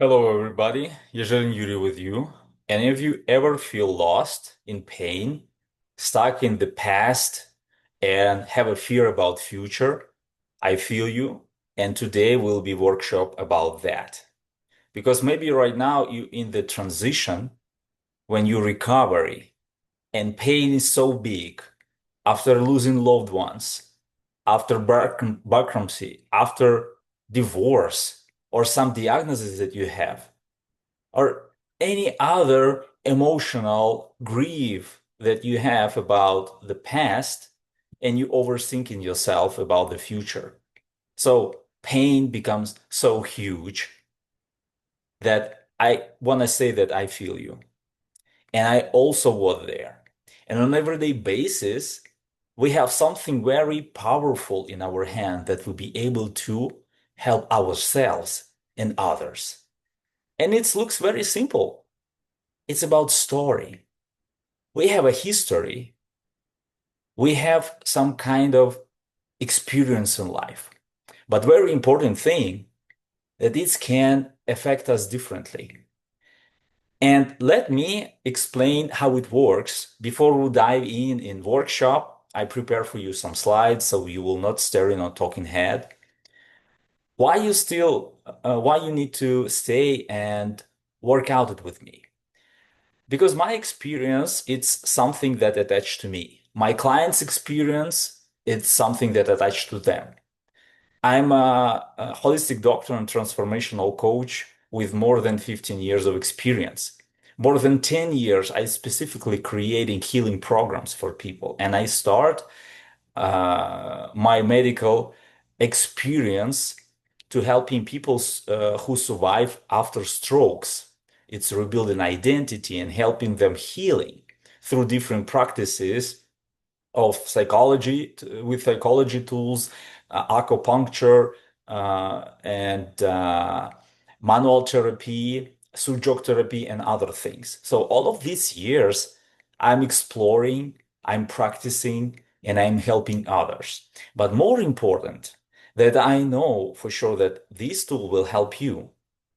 Hello, everybody. Yeželin Yuri with you. Any of you ever feel lost in pain, stuck in the past, and have a fear about future? I feel you, and today will be workshop about that. Because maybe right now you in the transition when you recovery and pain is so big after losing loved ones, after bankruptcy, after divorce, or some diagnosis that you have or any other emotional grief that you have about the past and you overthinking yourself about the future. So pain becomes so huge that I want to say that I feel you. And I also was there. And on an everyday basis, we have something very powerful in our hand that will be able to help ourselves and others. And it looks very simple. It's about story. We have a history. We have some kind of experience in life. But very important thing that it can affect us differently. And let me explain how it works before we dive in workshop. I prepare for you some slides so you will not stare in on talking head. Why you need to stay and work out it with me? Because my experience, it's something that attached to me. My client's experience, it's something that attached to them. I'm a holistic doctor and transformational coach with more than 15 years of experience. More than 10 years, I specifically creating healing programs for people. And I start my medical experience to helping people who survive after strokes. It's rebuilding identity and helping them healing through different practices of psychology with psychology tools, acupuncture, and manual therapy, sujok therapy, and other things. So all of these years, I'm exploring, I'm practicing, and I'm helping others. But more important, that I know for sure that this tool will help you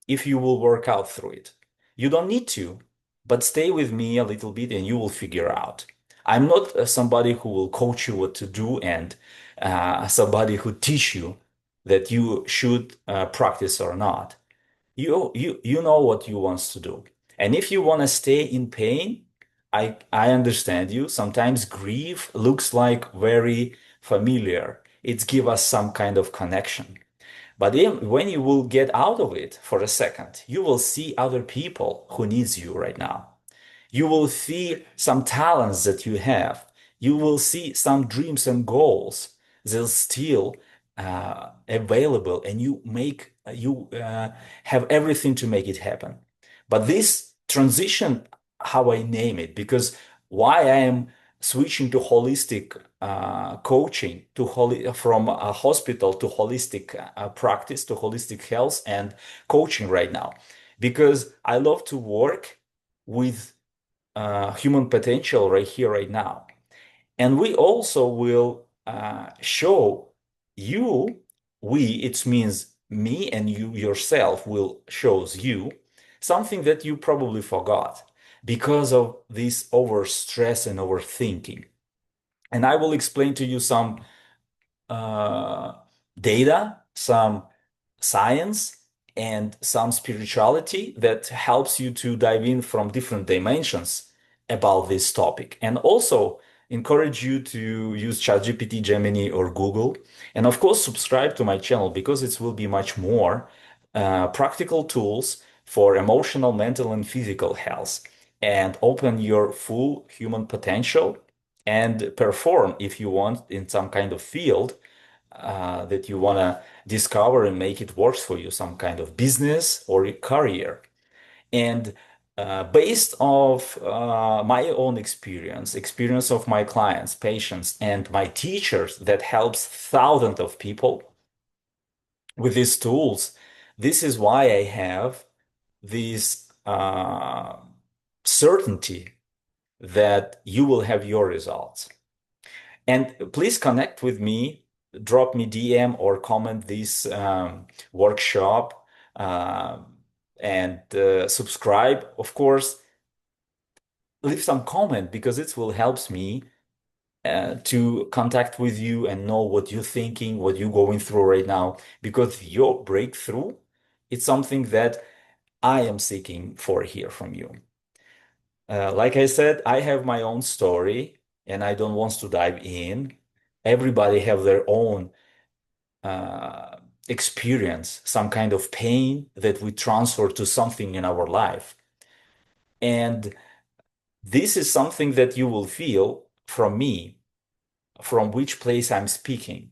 if you will work out through it. You don't need to, but stay with me a little bit and you will figure out. I'm not somebody who will coach you what to do and somebody who teach you that you should practice or not. You know what you want to do. And if you want to stay in pain, I understand you. Sometimes grief looks like very familiar. It give us some kind of connection. But when you will get out of it for a second, you will see other people who needs you right now. You will see some talents that you have. You will see some dreams and goals that still available, and you have everything to make it happen. But this transition, how I name it, because why I am switching to holistic coaching from a hospital to holistic practice to holistic health and coaching right now, because I love to work with human potential right here, right now. And we also will show you, it means me and you yourself will shows you something that you probably forgot because of this over stress and overthinking. And I will explain to you some uh, data, some science, and some spirituality that helps you to dive in from different dimensions about this topic. And also encourage you to use ChatGPT, Gemini, or Google. And of course, subscribe to my channel because it will be much more practical tools for emotional, mental, and physical health and open your full human potential and perform if you want in some kind of field that you want to discover and make it works for you, some kind of business or career. And based of my own experience of my clients, patients, and my teachers that helps thousands of people with these tools, this is why I have this certainty that you will have your results. And please connect with me, drop me DM or comment this workshop. Uh, and subscribe, of course. Leave some comment because it will helps me to contact with you and know what you're thinking, what you're going through right now, because your breakthrough is something that I am seeking for here from you. Like I said, I have my own story and I don't want to dive in. Everybody have their own uh, experience, some kind of pain that we transfer to something in our life. And this is something that you will feel from me, from which place I'm speaking.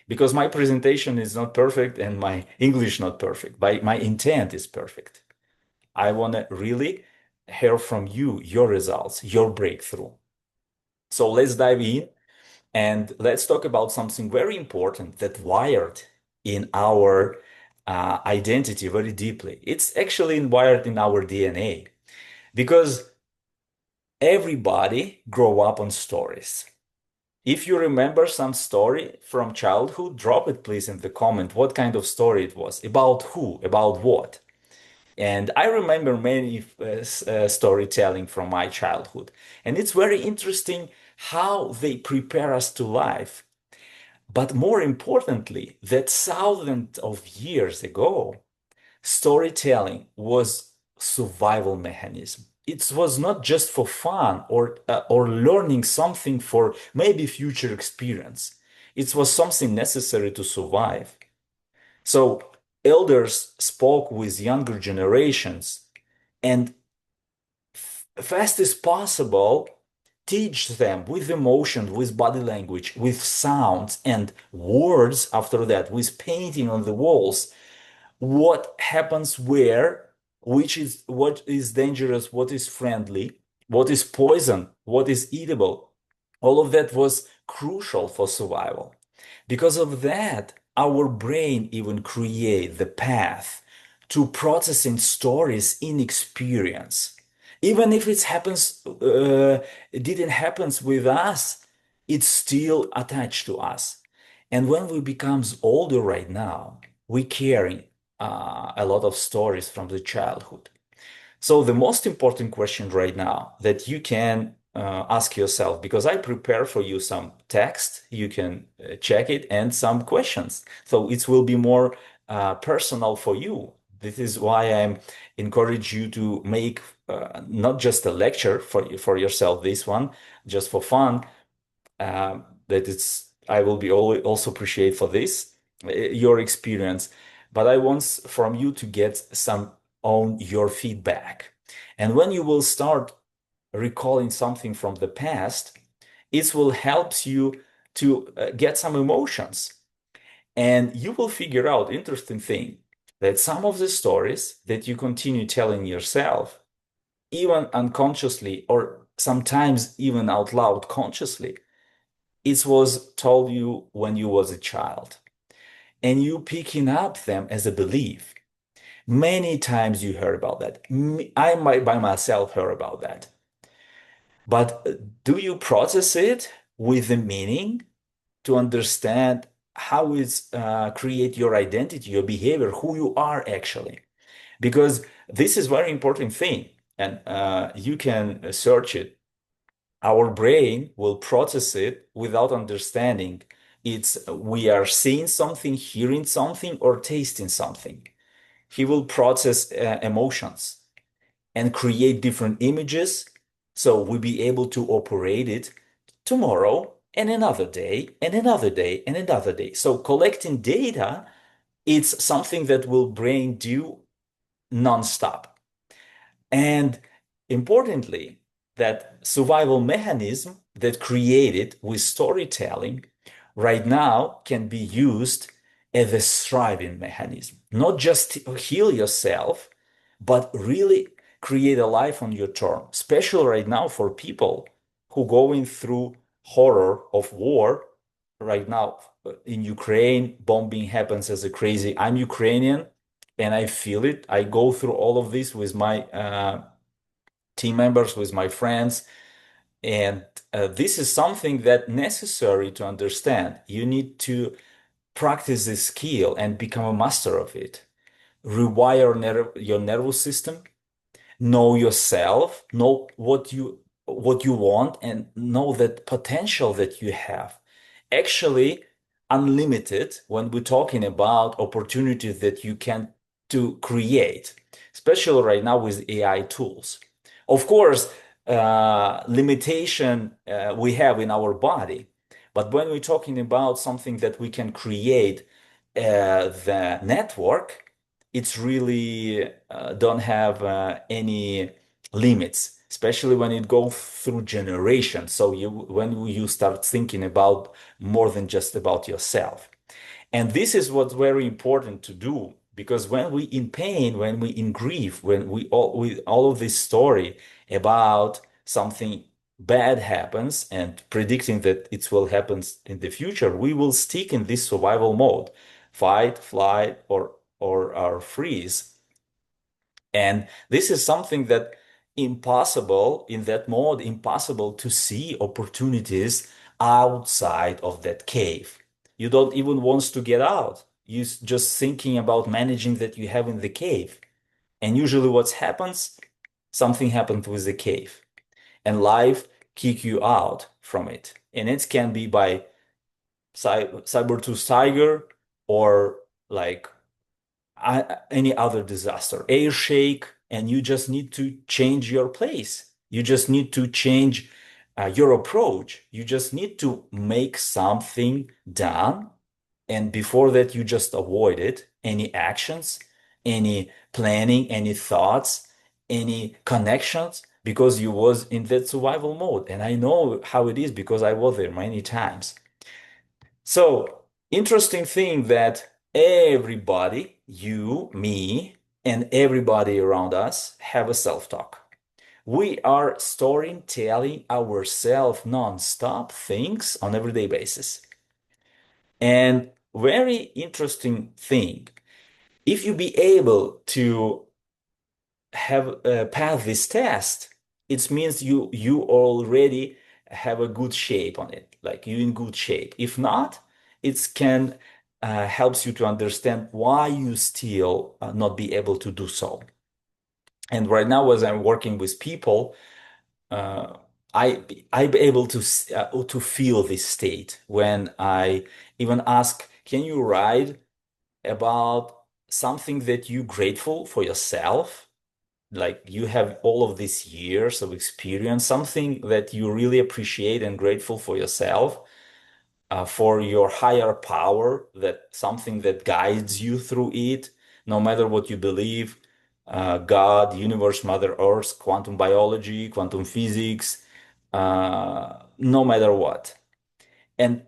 Because my presentation is not perfect and my English not perfect, but my intent is perfect. I want to really hear from you, your results, your breakthrough. So let's dive in and let's talk about something very important that wired in our identity very deeply. It's actually wired in our DNA because everybody grow up on stories. If you remember some story from childhood, drop it please in the comment what kind of story it was, about who, about what. And I remember many storytelling from my childhood. And it's very interesting how they prepare us to life. But more importantly, that thousands of years ago, storytelling was survival mechanism. It was not just for fun or learning something for maybe future experience. It was something necessary to survive. So elders spoke with younger generations and fast as possible teach them with emotion, with body language, with sounds and words after that, with painting on the walls what happens where, which is what is dangerous, what is friendly, what is poison, what is eatable. All of that was crucial for survival. Because of that, our brain even create the path to processing stories in experience. Even if it didn't happens with us, it's still attached to us. And when we becomes older right now, we carry a lot of stories from the childhood. So the most important question right now that you can ask yourself, because I prepare for you some text, you can check it, and some questions. So it will be more personal for you. This is why I'm encourage you to make not just a lecture for yourself, this one, just for fun, that it's I will be also appreciate for this your experience, but I want from you to get some on your feedback. And when you will start recalling something from the past, it will help you to get some emotions, and you will figure out interesting thing that some of the stories that you continue telling yourself, even unconsciously or sometimes even out loud consciously, it was told you when you was a child and you picking up them as a belief. Many times you heard about that. I might by myself heard about that. But do you process it with the meaning to understand how it's create your identity, your behavior, who you are actually? Because this is very important thing, and you can search it. Our brain will process it without understanding. It's we are seeing something, hearing something, or tasting something. He will process emotions and create different images so we'll be able to operate it tomorrow and another day and another day and another day. So collecting data, it's something that will brain do nonstop. And importantly, that survival mechanism that created with storytelling right now can be used as a thriving mechanism. Not just to heal yourself, but really create a life on your term, especially right now for people who going through horror of war right now in Ukraine. Bombing happens as a crazy. I'm Ukrainian and I feel it. I go through all of this with my team members, with my friends, and this is something that necessary to understand. You need to practice this skill and become a master of it. rewire your nervous system, know yourself, know what you want, and know that potential that you have. Actually, unlimited when we're talking about opportunities that you can to create, especially right now with AI tools. Of course, limitation we have in our body, but when we're talking about something that we can create, the network, it's really don't have any limits, especially when it goes through generations. So when you start thinking about more than just about yourself. And this is what's very important to do, because when we in pain, when we in grief, when we all of this story about something bad happens and predicting that it will happen in the future, we will stick in this survival mode, fight, flight, or freeze. And this is something that impossible in that mode, impossible to see opportunities outside of that cave. You don't even want to get out. You just thinking about managing that you have in the cave. And usually what happens, something happened with the cave and life kick you out from it. And it can be by cyber to tiger or like any other disaster, air shake, and you just need to change your place. You just need to change your approach. You just need to make something done. And before that, you just avoid it. Any actions, any planning, any thoughts, any connections, because you was in that survival mode. And I know how it is because I was there many times. So, interesting thing that everybody, you, me, and everybody around us have a self-talk. We are storing, telling ourselves non-stop things on everyday basis. And very interesting thing, if you be able to have passed this test, it means you already have a good shape on it, like you in good shape. If not, it can helps you to understand why you still not be able to do so. And right now, as I'm working with people, uh, I'm able to feel this state when I even ask, can you write about something that you grateful for yourself? Like you have all of these years of experience, something that you really appreciate and grateful for yourself, for your higher power, that something that guides you through it, no matter what you believe, God, universe, Mother Earth, quantum biology, quantum physics, no matter what. And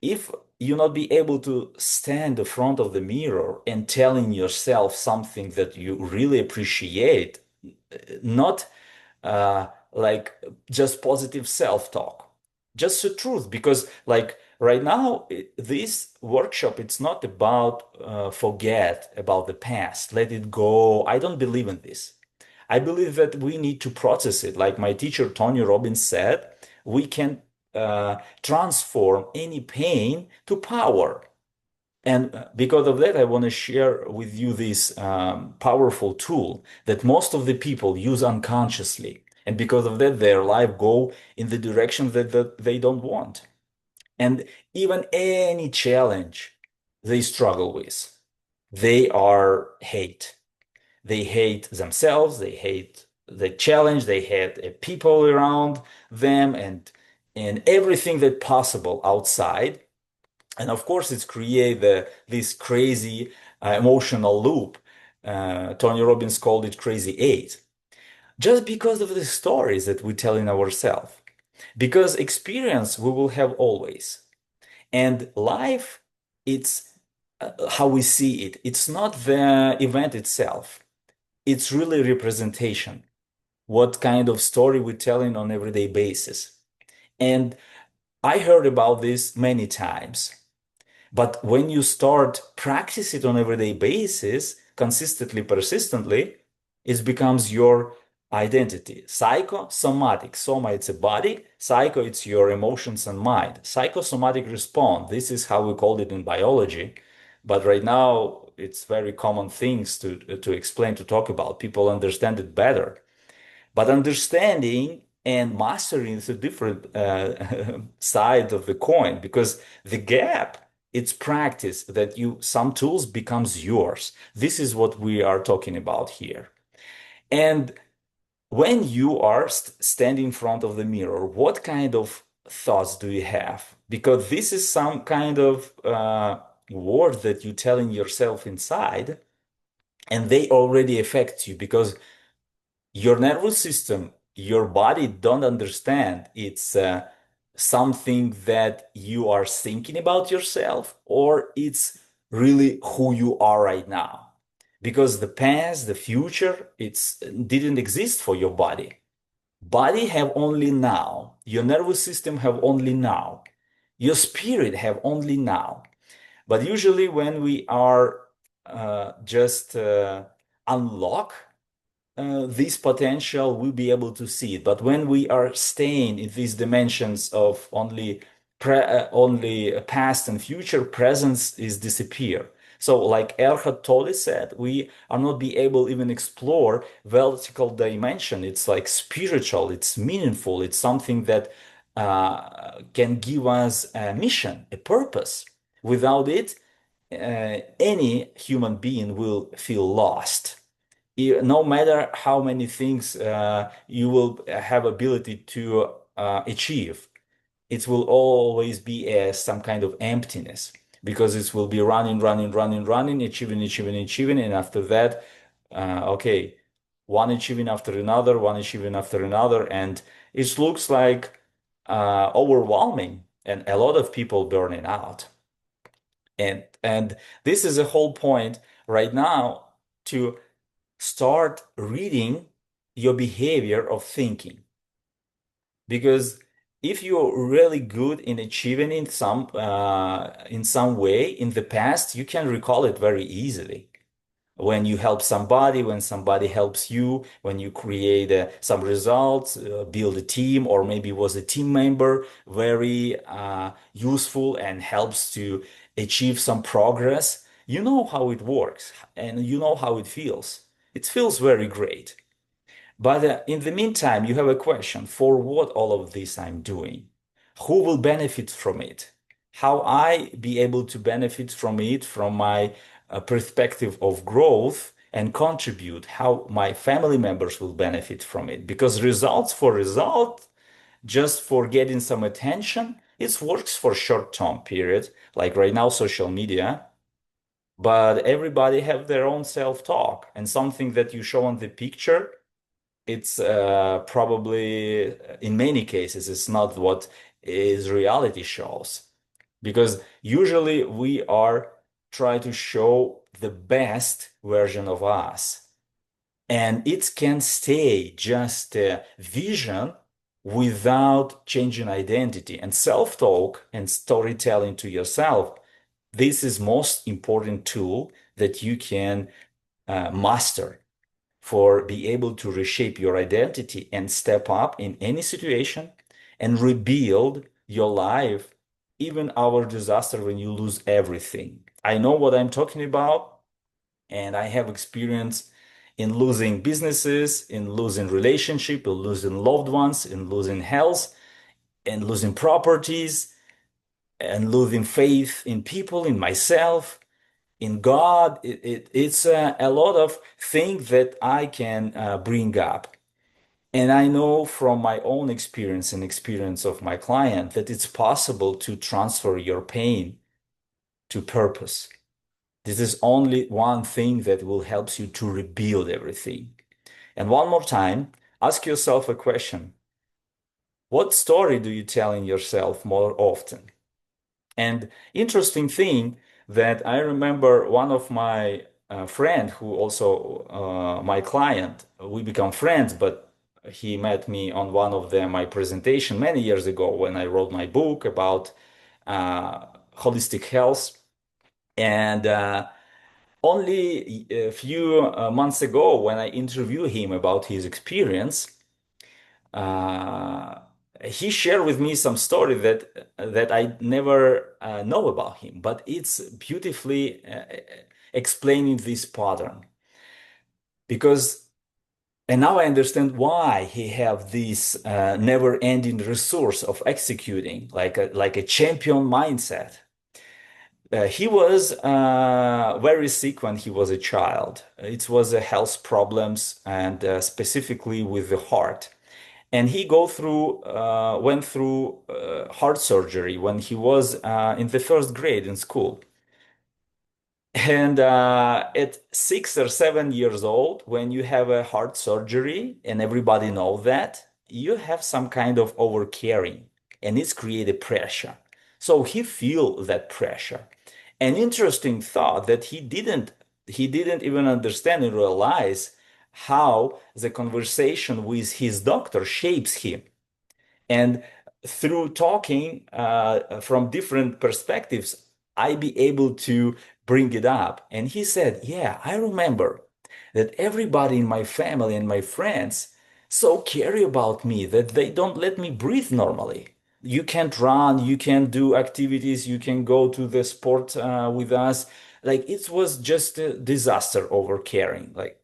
if you not be able to stand in front of the mirror and telling yourself something that you really appreciate, not like just positive self-talk, just the truth. Because like right now, this workshop, it's not about forget about the past, let it go. I don't believe in this. I believe that we need to process it. Like my teacher, Tony Robbins said, we can transform any pain to power. And because of that, I want to share with you this powerful tool that most of the people use unconsciously. And because of that, their life go in the direction that they don't want. And even any challenge they struggle with, they are hate. They hate themselves, they hate the challenge, they hate people around them and everything that possible outside. And of course, it's create this crazy emotional loop. Tony Robbins called it crazy eight, just because of the stories that we tell in ourselves. Because experience we will have always. And life, it's how we see it. It's not the event itself. It's really representation. What kind of story we're telling on everyday basis. And I heard about this many times. But when you start practice it on everyday basis, consistently, persistently, it becomes your identity. Psychosomatic. Soma, it's a body. Psycho, it's your emotions and mind. Psychosomatic response. This is how we call it in biology. But right now, it's very common things to explain, to talk about. People understand it better. But understanding and mastering is a different side of the coin, because the gap, it's practice that you some tools becomes yours. This is what we are talking about here. And when you are standing in front of the mirror, what kind of thoughts do you have? Because this is some kind of word that you telling yourself inside, and they already affect you because your nervous system, your body don't understand it's something that you are thinking about yourself, or it's really who you are right now. Because the past, the future, it's didn't exist for your body. Body have only now. Your nervous system have only now. Your spirit have only now. But usually when we are just unlock this potential, we'll be able to see it. But when we are staying in these dimensions of only past and future, presence is disappear. So, like Erhard Tolle said, we are not be able even explore vertical dimension. It's like spiritual. It's meaningful. It's something that can give us a mission, a purpose. Without it, any human being will feel lost. No matter how many things you will have ability to achieve, it will always be some kind of emptiness, because it will be running, running, running, running, achieving, achieving, achieving, and after that, okay, one achieving after another, one achieving after another, and it looks like overwhelming, and a lot of people burning out. And this is the whole point right now, to start reading your behavior of thinking. Because if you're really good in achieving in some way in the past, you can recall it very easily. When you help somebody, when somebody helps you, when you create some results, build a team, or maybe was a team member, very useful and helps to achieve some progress. You know how it works and you know how it feels. It feels very great. But in the meantime, you have a question: for what all of this I'm doing? Who will benefit from it? How I be able to benefit from it from my perspective of growth and contribute? How my family members will benefit from it? Because results for result, just for getting some attention, it works for short-term period, like right now, social media. But everybody have their own self-talk, and something that you show on the picture, it's probably in many cases it's not what is reality shows, because usually we are trying to show the best version of us, and it can stay just a vision without changing identity. And self-talk and storytelling to yourself, this is most important tool that you can master for be able to reshape your identity and step up in any situation and rebuild your life, even our disaster when you lose everything. I know what I'm talking about, and I have experience in losing businesses, in losing relationship, in losing loved ones, in losing health, and losing properties, and losing faith in people, in myself, in God. It's a lot of things that I can bring up. And I know from my own experience and experience of my client that it's possible to transfer your pain to purpose. This is only one thing that will help you to rebuild everything. And one more time, ask yourself a question. What story do you tell in yourself more often? And interesting thing that I remember, one of my friend who also my client, we become friends, but he met me on one of my presentation many years ago when I wrote my book about holistic health. And only a few months ago, when I interviewed him about his experience, uh, he shared with me some story that I never know about him, but it's beautifully explaining this pattern because and now I understand why he have this never-ending resource of executing like a champion mindset. He was very sick when he was a child. It was health problems and specifically with the heart. And he went through heart surgery when he was in the first grade in school. And at 6 or 7 years old, when you have a heart surgery, and everybody knows that, you have some kind of overcaring, and it's created pressure. So he feel that pressure. An interesting thought that he didn't even understand and realize how the conversation with his doctor shapes him. And through talking from different perspectives, I be able to bring it up. And he said, yeah, I remember that everybody in my family and my friends so care about me that they don't let me breathe normally. You can't run, you can't do activities, you can go to the sport with us. Like it was just a disaster over caring. Like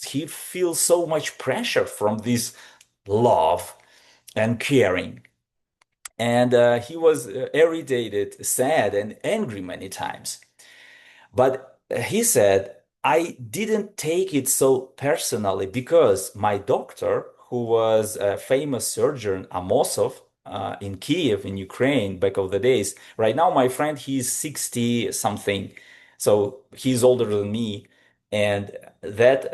he feels so much pressure from this love and caring. And he was irritated, sad, and angry many times. But he said, I didn't take it so personally because my doctor, who was a famous surgeon, Amosov, in Kiev, in Ukraine, back of the days. Right now, my friend, he's 60 something, so he's older than me. And that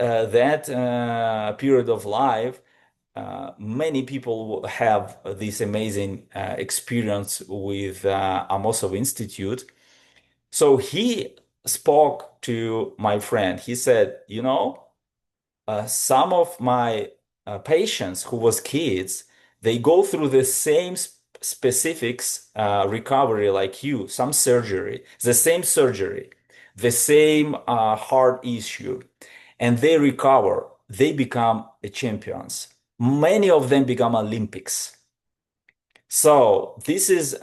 period of life, many people have this amazing experience with Amosov Institute. So he spoke to my friend. He said, you know, some of my patients who was kids, they go through the same specifics recovery like you, some surgery, the same heart issue, and they recover. They become champions. Many of them become Olympics. So this is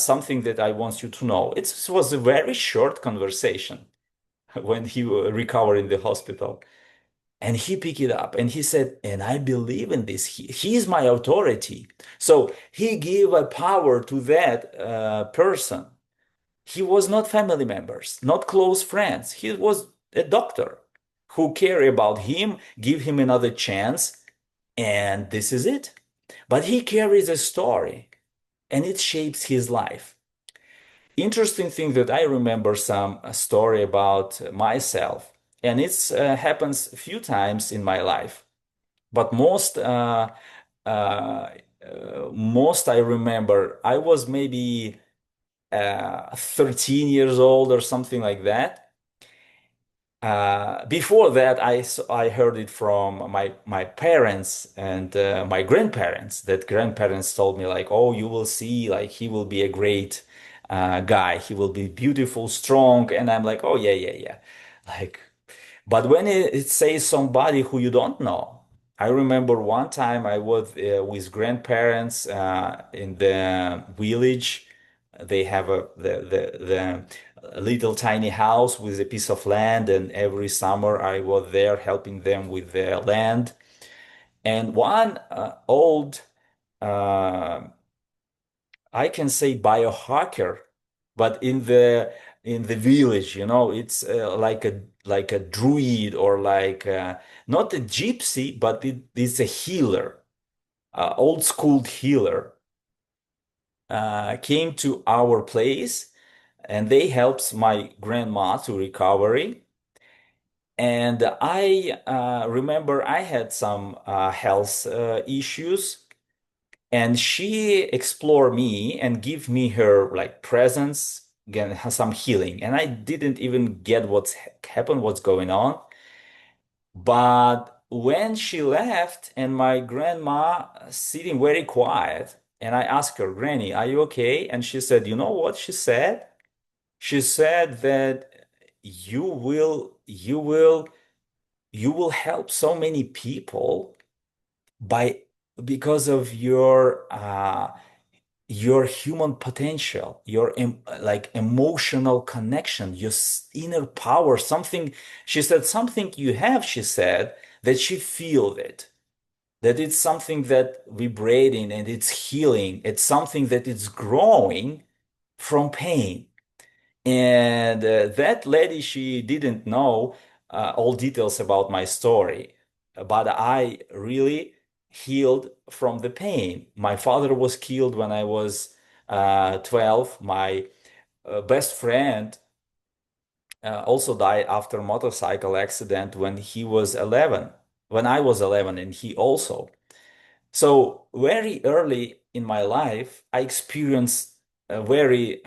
something that I want you to know. It was a very short conversation when he recovered in the hospital. And he picked it up and he said, and I believe in this. He is my authority. So he gave a power to that person. He was not family members, not close friends. He was a doctor who cared about him, give him another chance, and this is it. But he carries a story and it shapes his life. Interesting thing that I remember some story about myself, and it's happens a few times in my life, but uh, most I remember I was maybe 13 years old or something like that. Before that, I heard it from my parents and my grandparents. That grandparents told me like, "Oh, you will see, like he will be a great guy. He will be beautiful, strong." And I'm like, "Oh yeah, yeah, yeah." Like, but when it says somebody who you don't know, I remember one time I was with grandparents in the village. They have a little tiny house with a piece of land, and every summer I was there helping them with the land. And one old, uh, I can say biohacker, but in the village, it's like a druid or like not a gypsy, but it's a healer, old school healer, came to our place and they helped my grandma to recovery. And I remember I had some health issues, and she explored me and give me her like presence, again, some healing. And I didn't even get what's happened, what's going on. But when she left, and my grandma sitting very quiet, and I asked her, Granny, are you okay? And she said, you know what she said? She said that you will help so many people by because of your your human potential, your like emotional connection, your inner power, something, she said, something you have, she said, that she feel it, that it's something that vibrating and it's healing. It's something that is growing from pain. And that lady, she didn't know all details about my story, but I really healed from the pain. My father was killed when I was 12. My best friend also died after a motorcycle accident when he was 11, when I was 11, and he also. So very early in my life, I experienced a very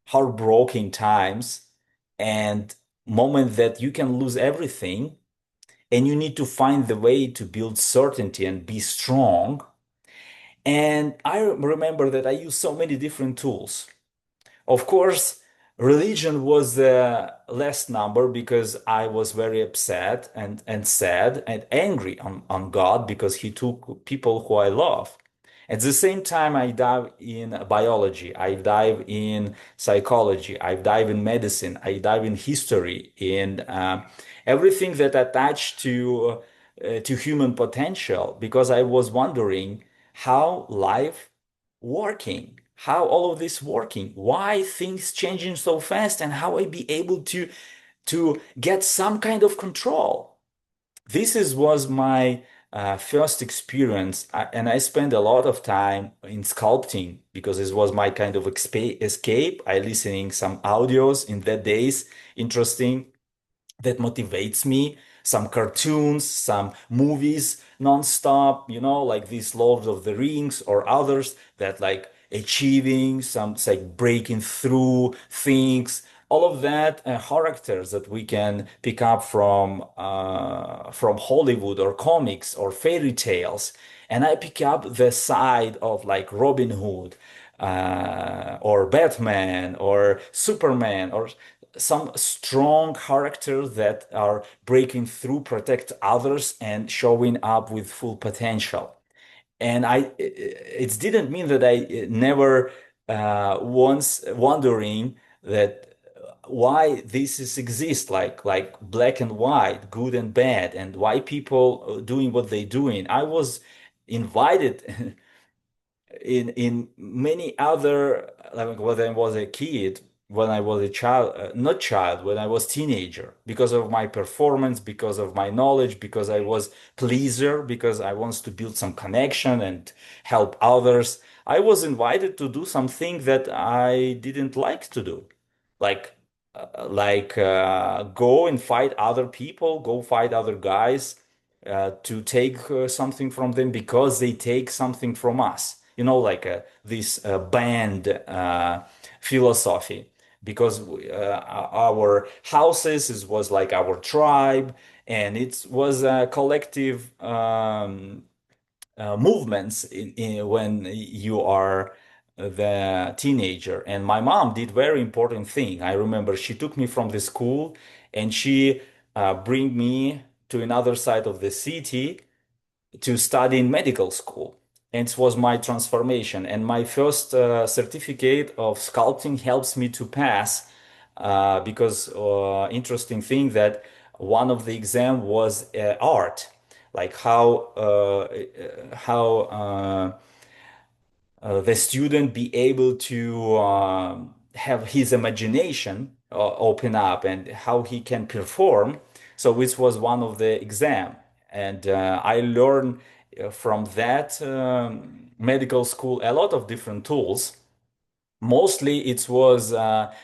heartbroken times and moment that you can lose everything and you need to find the way to build certainty and be strong. And I remember that I used so many different tools. Of course, religion was the less number because I was very upset and sad and angry on God because he took people who I love. At the same time, I dive in biology, I dive in psychology, I dive in medicine, I dive in history, in everything that attached to human potential because I was wondering how life working, how all of this working, why things changing so fast, and how I be able to get some kind of control. Was my first experience, and I spent a lot of time in sculpting because this was my kind of escape. I listening some audios in that days, interesting, that motivates me. Some cartoons, some movies nonstop, like these Lord of the Rings or others that like achieving some, it's like breaking through things. All of that characters that we can pick up from Hollywood or comics or fairy tales, and I pick up the side of like Robin Hood, or Batman or Superman or some strong characters that are breaking through, protect others, and showing up with full potential. And it didn't mean that I never once wondering that why this is exist like black and white, good and bad, and why people doing what they doing. I was invited in many other, like when I was a kid, when I was a child, not child, when I was teenager, because of my performance, because of my knowledge, because I was pleaser, because I wants to build some connection and help others. I was invited to do something that I didn't like to do, like go and fight other people, go fight other guys, to take something from them because they take something from us. Like this band philosophy. Because our houses was like our tribe, and it was a collective movements when you are the teenager. And my mom did very important thing. I remember she took me from the school and she bring me to another side of the city to study in medical school. And it was my transformation. And my first certificate of sculpting helps me to pass because interesting thing that one of the exam was art, like how the student be able to have his imagination open up and how he can perform. So which was one of the exam, and I learned from that medical school a lot of different tools. Mostly it was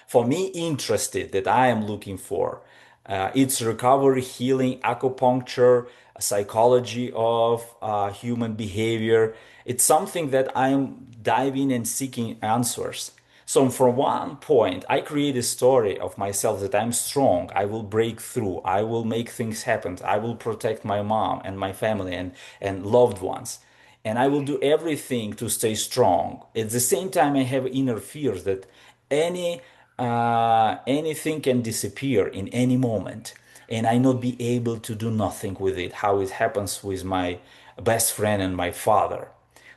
for me interested that I am looking for. It's recovery, healing, acupuncture, psychology of human behavior. It's something that I'm diving and seeking answers. So from one point, I create a story of myself that I'm strong. I will break through. I will make things happen. I will protect my mom and my family and loved ones, and I will do everything to stay strong. At the same time, I have inner fears that anything can disappear in any moment, and I not be able to do nothing with it. How it happens with my best friend and my father.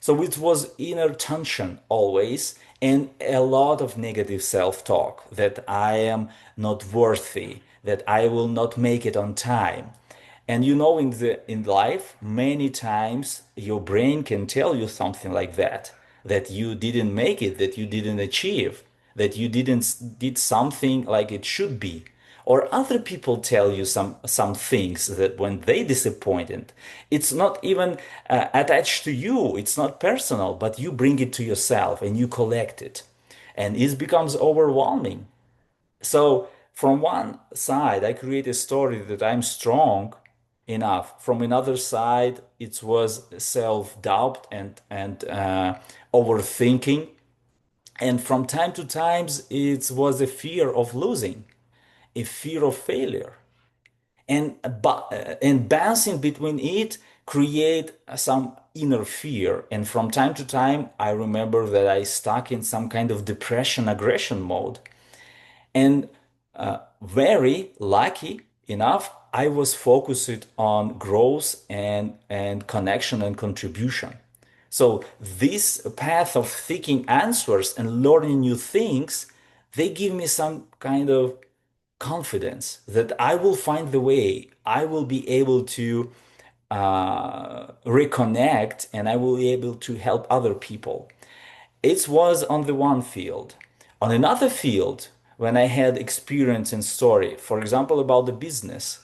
So it was inner tension always, and a lot of negative self-talk that I am not worthy, that I will not make it on time. And in life, many times your brain can tell you something like that, that you didn't make it, that you didn't achieve, that you did something like it should be. Or other people tell you some things that when they disappointed, it's not even attached to you, it's not personal, but you bring it to yourself and you collect it. And it becomes overwhelming. So from one side, I create a story that I'm strong enough. From another side, it was self-doubt and overthinking. And from time to time, it was a fear of losing, a fear of failure, and bouncing between it create some inner fear. And from time to time, I remember that I stuck in some kind of depression aggression mode. And very lucky enough, I was focused on growth and connection and contribution. So this path of seeking answers and learning new things, they give me some kind of confidence that I will find the way. I will be able to reconnect and I will be able to help other people. It was on the one field. On another field, when I had experience and story, for example, about the business,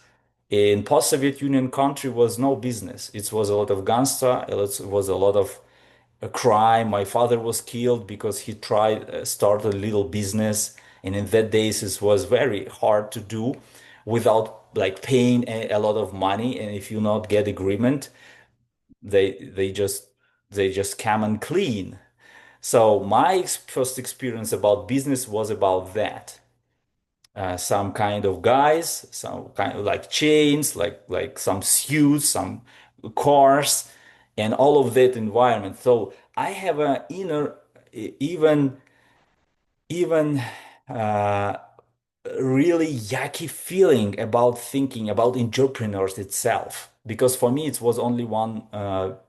in post-Soviet Union country was no business. It was a lot of gangster, it was a lot of crime. My father was killed because he tried start a little business, and in that days it was very hard to do without like paying a lot of money. And if you not get agreement, they just come and clean. So my first experience about business was about that. Some kind of guys, some kind of like chains, like some suits, some cars, and all of that environment. So I have an inner, even uh, really yucky feeling about thinking about entrepreneurs itself. Because for me, it was only one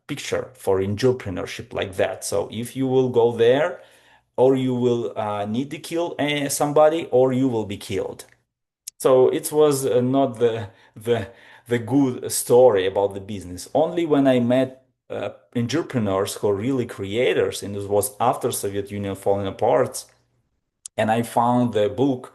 picture for entrepreneurship like that. So if you will go there, or you will need to kill somebody, or you will be killed. So it was not the the good story about the business. Only when I met entrepreneurs who are really creators, and it was after Soviet Union falling apart, and I found the book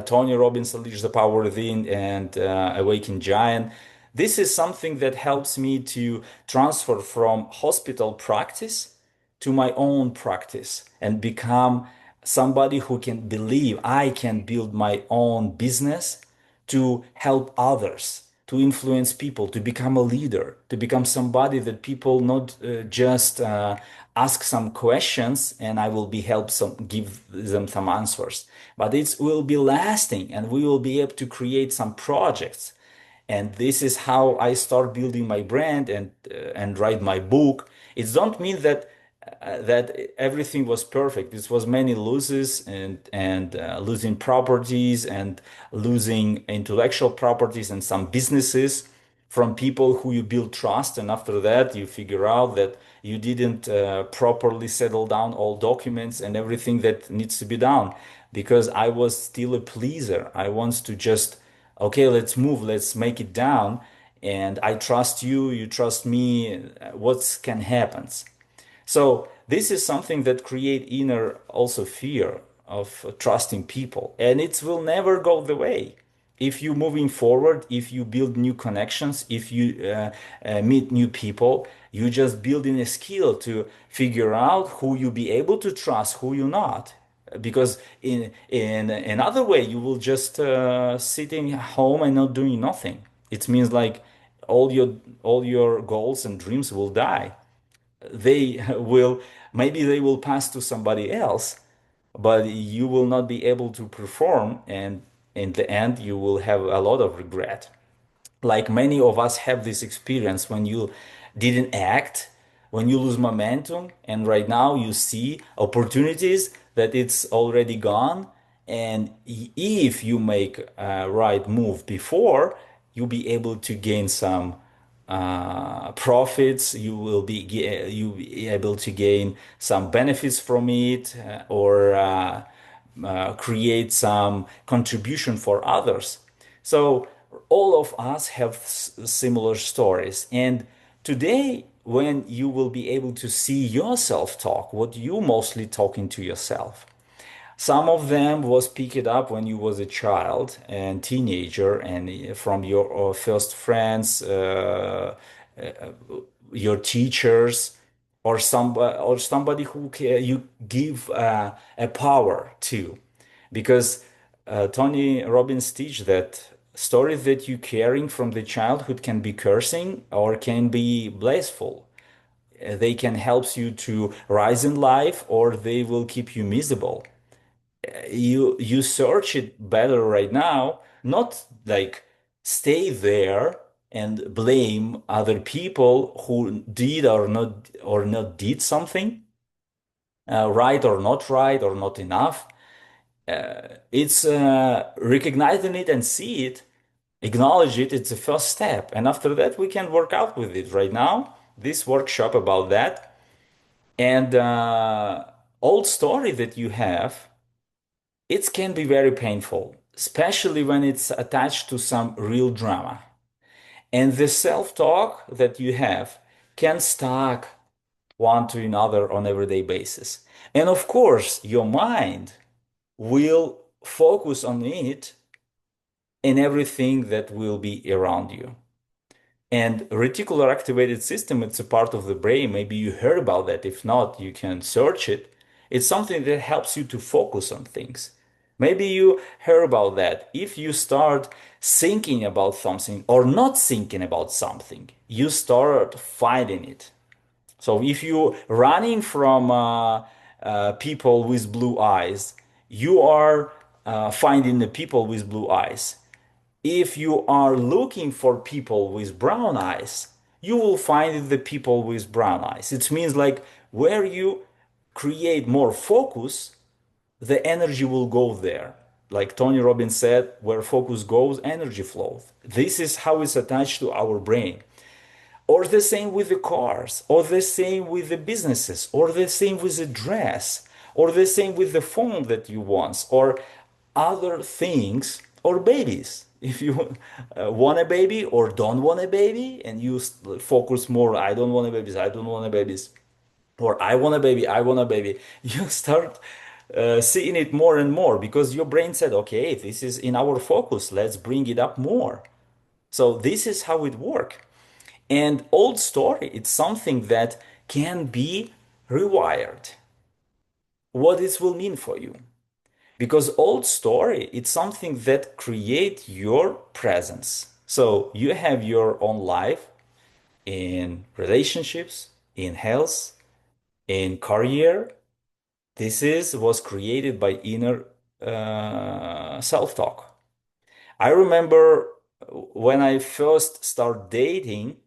Tony Robbins Unleash the Power Within and Awaken Giant. This is something that helps me to transfer from hospital practice to my own practice and become somebody who can believe I can build my own business to help others, to influence people, to become a leader, to become somebody that people not just ask some questions and I will be help some give them some answers, but it will be lasting and we will be able to create some projects. And this is how I start building my brand and write my book. It don't mean that everything was perfect. This was many losses and losing properties and losing intellectual properties and some businesses from people who you build trust. And after that, you figure out that you didn't properly settle down all documents and everything that needs to be done because I was still a pleaser. I want to just, okay, let's move, let's make it down. And I trust you, you trust me. What can happen? So this is something that create inner also fear of trusting people, and it will never go the way. If you moving forward, if you build new connections, if you meet new people, you just building a skill to figure out who you be able to trust, who you not. Because in another way, you will just sitting home and not doing nothing. It means like all your goals and dreams will die. They will maybe they will pass to somebody else, but you will not be able to perform, and in the end you will have a lot of regret. Like many of us have this experience when you didn't act, when you lose momentum, and right now you see opportunities that it's already gone. And if you make a right move before, you'll be able to gain some profits, you be able to gain some benefits from it, or create some contribution for others. So all of us have similar stories. And today, when you will be able to see yourself talk, what you mostly talking to yourself. Some of them was picked up when you was a child and teenager, and from your first friends, your teachers, or somebody who you give a power to, because Tony Robbins teach that stories that you carrying from the childhood can be cursing or can be blissful. They can help you to rise in life, or they will keep you miserable. You search it better right now, not like stay there and blame other people who did or not did something, right or not enough. It's recognizing it and see it, acknowledge it. It's the first step, and after that we can work out with it. Right now, this workshop about that, and old story that you have, it can be very painful, especially when it's attached to some real drama. And the self-talk that you have can stack one to another on everyday basis. And of course, your mind will focus on it in everything that will be around you. And reticular activated system, it's a part of the brain. Maybe you heard about that. If not, you can search it. It's something that helps you to focus on things. Maybe you heard about that. If you start thinking about something or not thinking about something, you start fighting it. So if you running from people with blue eyes, you are finding the people with blue eyes. If you are looking for people with brown eyes, you will find the people with brown eyes. It means like where you create more focus, the energy will go there. Like Tony Robbins said, where focus goes, energy flows. This is how it's attached to our brain. Or the same with the cars, or the same with the businesses, or the same with the dress, or the same with the phone that you want, or other things, or babies. If you want a baby or don't want a baby, and you focus more, I don't want a babies, I don't want a babies, or I want a baby, I want a baby, you start seeing it more and more because your brain said, okay, this is in our focus, let's bring it up more. So this is how it works. And old story, it's something that can be rewired. What this will mean for you. Because old story, it's something that create your presence. So you have your own life in relationships, in health, in career. This is was created by inner self-talk. I remember when I first started dating,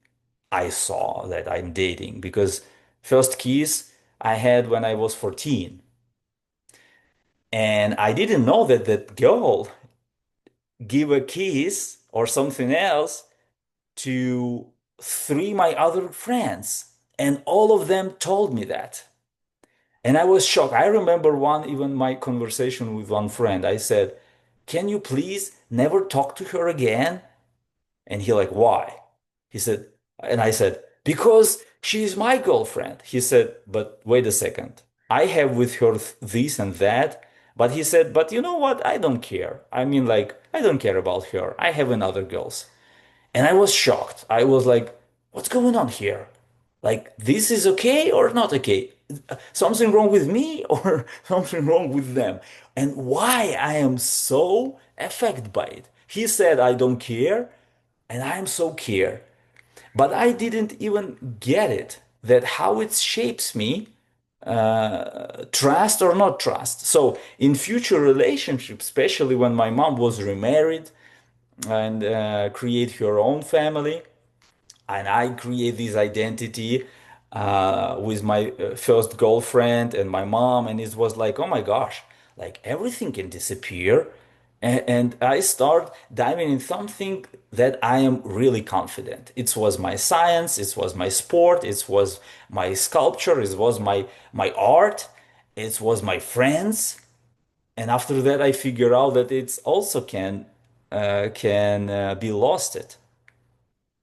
I saw that I'm dating because first kiss I had when I was 14. And I didn't know that that girl give a kiss or something else to three my other friends. And all of them told me that. And I was shocked. I remember one, even my conversation with one friend. I said, can you please never talk to her again? And he like, why? He said, and I said, because she's my girlfriend. He said, but wait a second. I have with her this and that. But he said, but you know what? I don't care. I mean, like, I don't care about her. I have another girls. And I was shocked. I was like, what's going on here? Like, this is okay or not okay? Something wrong with me or something wrong with them? And why I am so affected by it? He said, I don't care, and I'm so care. But I didn't even get it, that how it shapes me, trust or not trust. So in future relationships, especially when my mom was remarried and create her own family, and I create this identity with my first girlfriend and my mom, and it was like, oh my gosh, like everything can disappear. And I start diving in something that I am really confident. It was my science, it was my sport, it was my sculpture, it was my art, it was my friends. And after that, I figure out that it's also can be lost it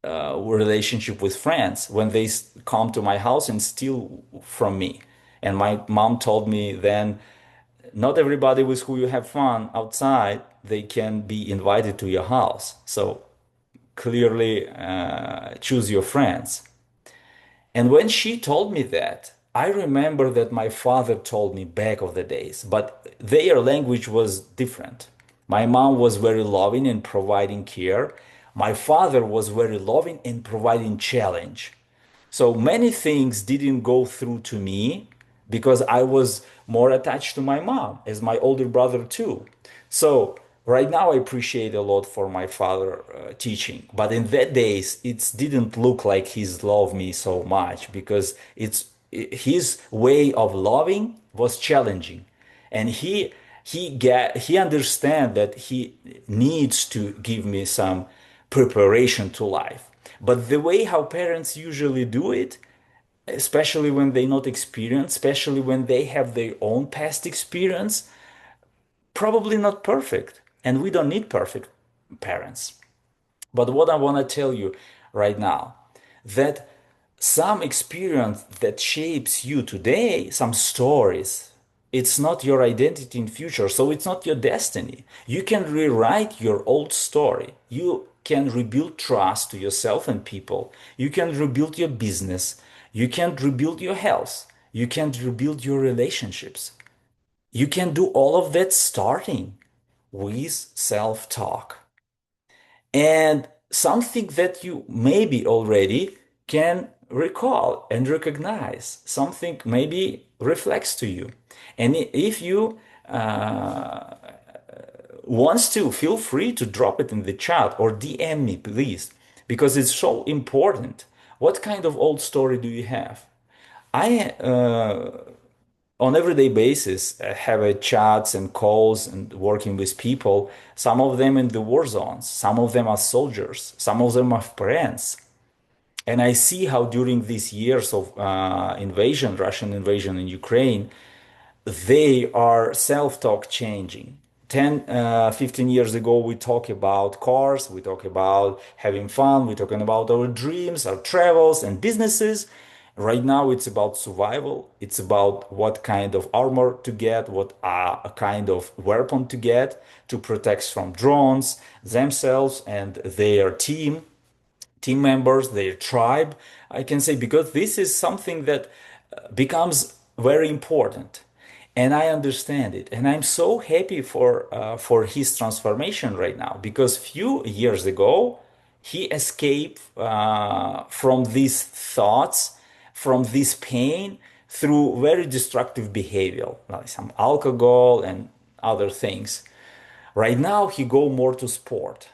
relationship with friends when they come to my house and steal from me. And my mom told me then, not everybody with who you have fun outside, they can be invited to your house. So clearly choose your friends. And when she told me that, I remember that my father told me back of the days, but their language was different. My mom was very loving and providing care. My father was very loving and providing challenge. So many things didn't go through to me because I was more attached to my mom as my older brother too. So right now I appreciate a lot for my father teaching, but in that days it didn't look like he's loved me so much because his way of loving was challenging, and he understand that he needs to give me some preparation to life. But the way how parents usually do it, especially when they not experience, especially when they have their own past experience, probably not perfect. And we don't need perfect parents. But what I want to tell you right now, that some experience that shapes you today, some stories, it's not your identity in future, so it's not your destiny. You can rewrite your old story. You can rebuild trust to yourself and people. You can rebuild your business. You can rebuild your health. You can rebuild your relationships. You can do all of that starting with self-talk. And something that you maybe already can recall and recognize, something maybe reflects to you. And if you wants to, feel free to drop it in the chat or DM me, please, because it's so important. What kind of old story do you have? I on everyday basis have chats and calls and working with people, some of them in the war zones, some of them are soldiers, some of them are friends. And I see how during these years of invasion, Russian invasion in Ukraine, they are self-talk changing. 10, 15 years ago, we talk about cars, we talk about having fun, we're talking about our dreams, our travels and businesses. Right now, it's about survival. It's about what kind of armor to get, what a kind of weapon to get to protect from drones, themselves and their team members, their tribe, I can say, because this is something that becomes very important. And I understand it. And I'm so happy for his transformation right now, because few years ago, he escaped from these thoughts, from this pain through very destructive behavior, like some alcohol and other things. Right now, he go more to sport,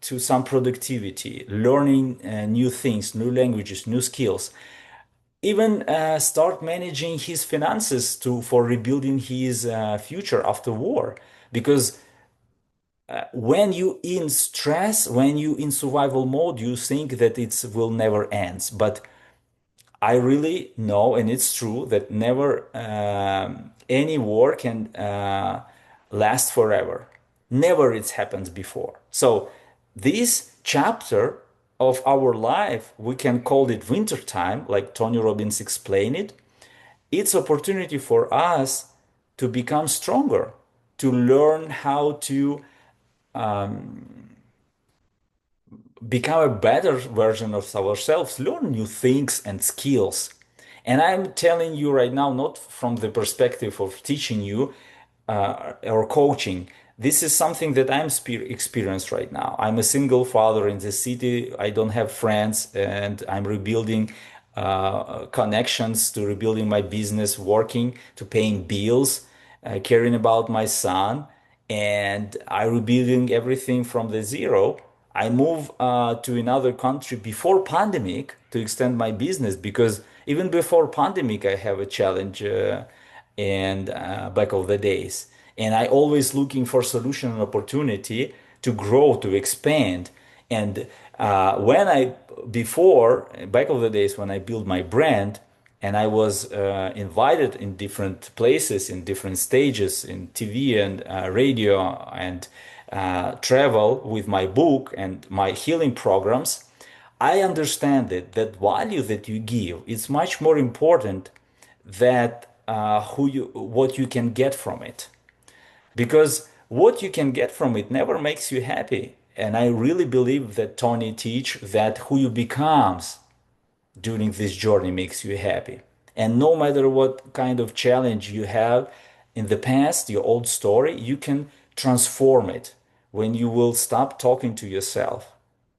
to some productivity, learning new things, new languages, new skills. Even start managing his finances to for rebuilding his future after war. Because when you in stress, when you in survival mode, you think that it will never ends. But I really know, and it's true, that never any war can last forever. Never it's happened before. So this chapter of our life, we can call it winter time, like Tony Robbins explained it. It's opportunity for us to become stronger, to learn how to become a better version of ourselves, learn new things and skills. And I'm telling you right now, not from the perspective of teaching you or coaching. This is something that I'm experienced right now. I'm a single father in the city. I don't have friends, and I'm rebuilding connections to rebuilding my business, working to paying bills, caring about my son, and I rebuilding everything from the zero. I moved to another country before pandemic to extend my business, because even before pandemic I have a challenge and back of the days. And I always looking for solution and opportunity to grow, to expand. And when I before back of the days when I built my brand, and I was invited in different places, in different stages, in TV and radio and travel with my book and my healing programs, I understand that value that you give is much more important that what you can get from it, because what you can get from it never makes you happy. And I really believe that Tony teach that who you becomes during this journey makes you happy. And no matter what kind of challenge you have in the past, your old story, you can transform it when you will stop talking to yourself.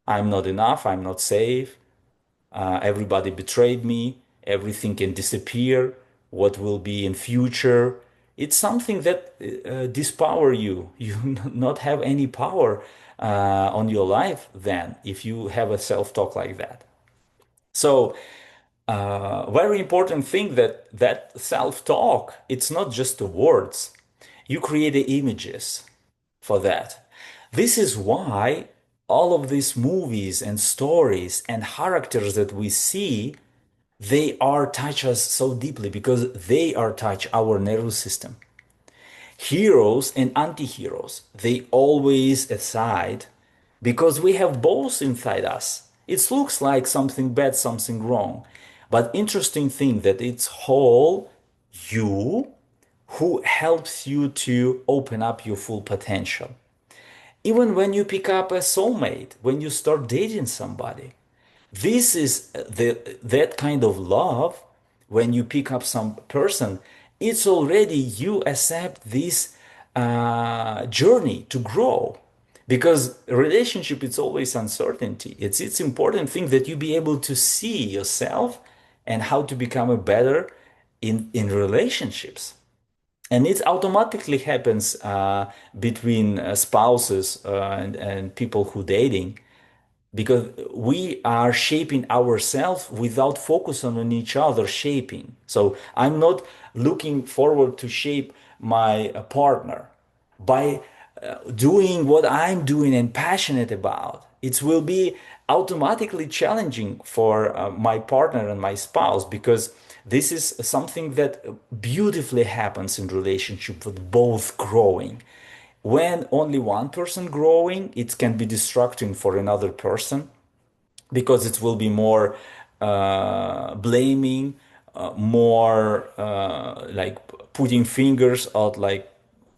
I'm not enough, I'm not safe, everybody betrayed me, everything can disappear, what will be in future. It's something that dispower you. You not have any power on your life then if you have a self-talk like that. So very important thing that self-talk, it's not just the words. You create the images for that. This is why all of these movies and stories and characters that we see, they are touch us so deeply because they are touch our nervous system. Heroes and anti-heroes, they always aside because we have both inside us. It looks like something bad, something wrong. But interesting thing that it's whole you who helps you to open up your full potential. Even when you pick up a soulmate, when you start dating somebody, this is that kind of love. When you pick up some person, it's already you accept this journey to grow, because relationship it's always uncertainty. It's important thing that you be able to see yourself and how to become a better in relationships. And it automatically happens between spouses and people who dating, because we are shaping ourselves without focusing on each other shaping. So I'm not looking forward to shape my partner by doing what I'm doing and passionate about. It will be automatically challenging for my partner and my spouse, because this is something that beautifully happens in relationship with both growing. When only one person growing, it can be distracting for another person, because it will be more blaming, more like putting fingers out, like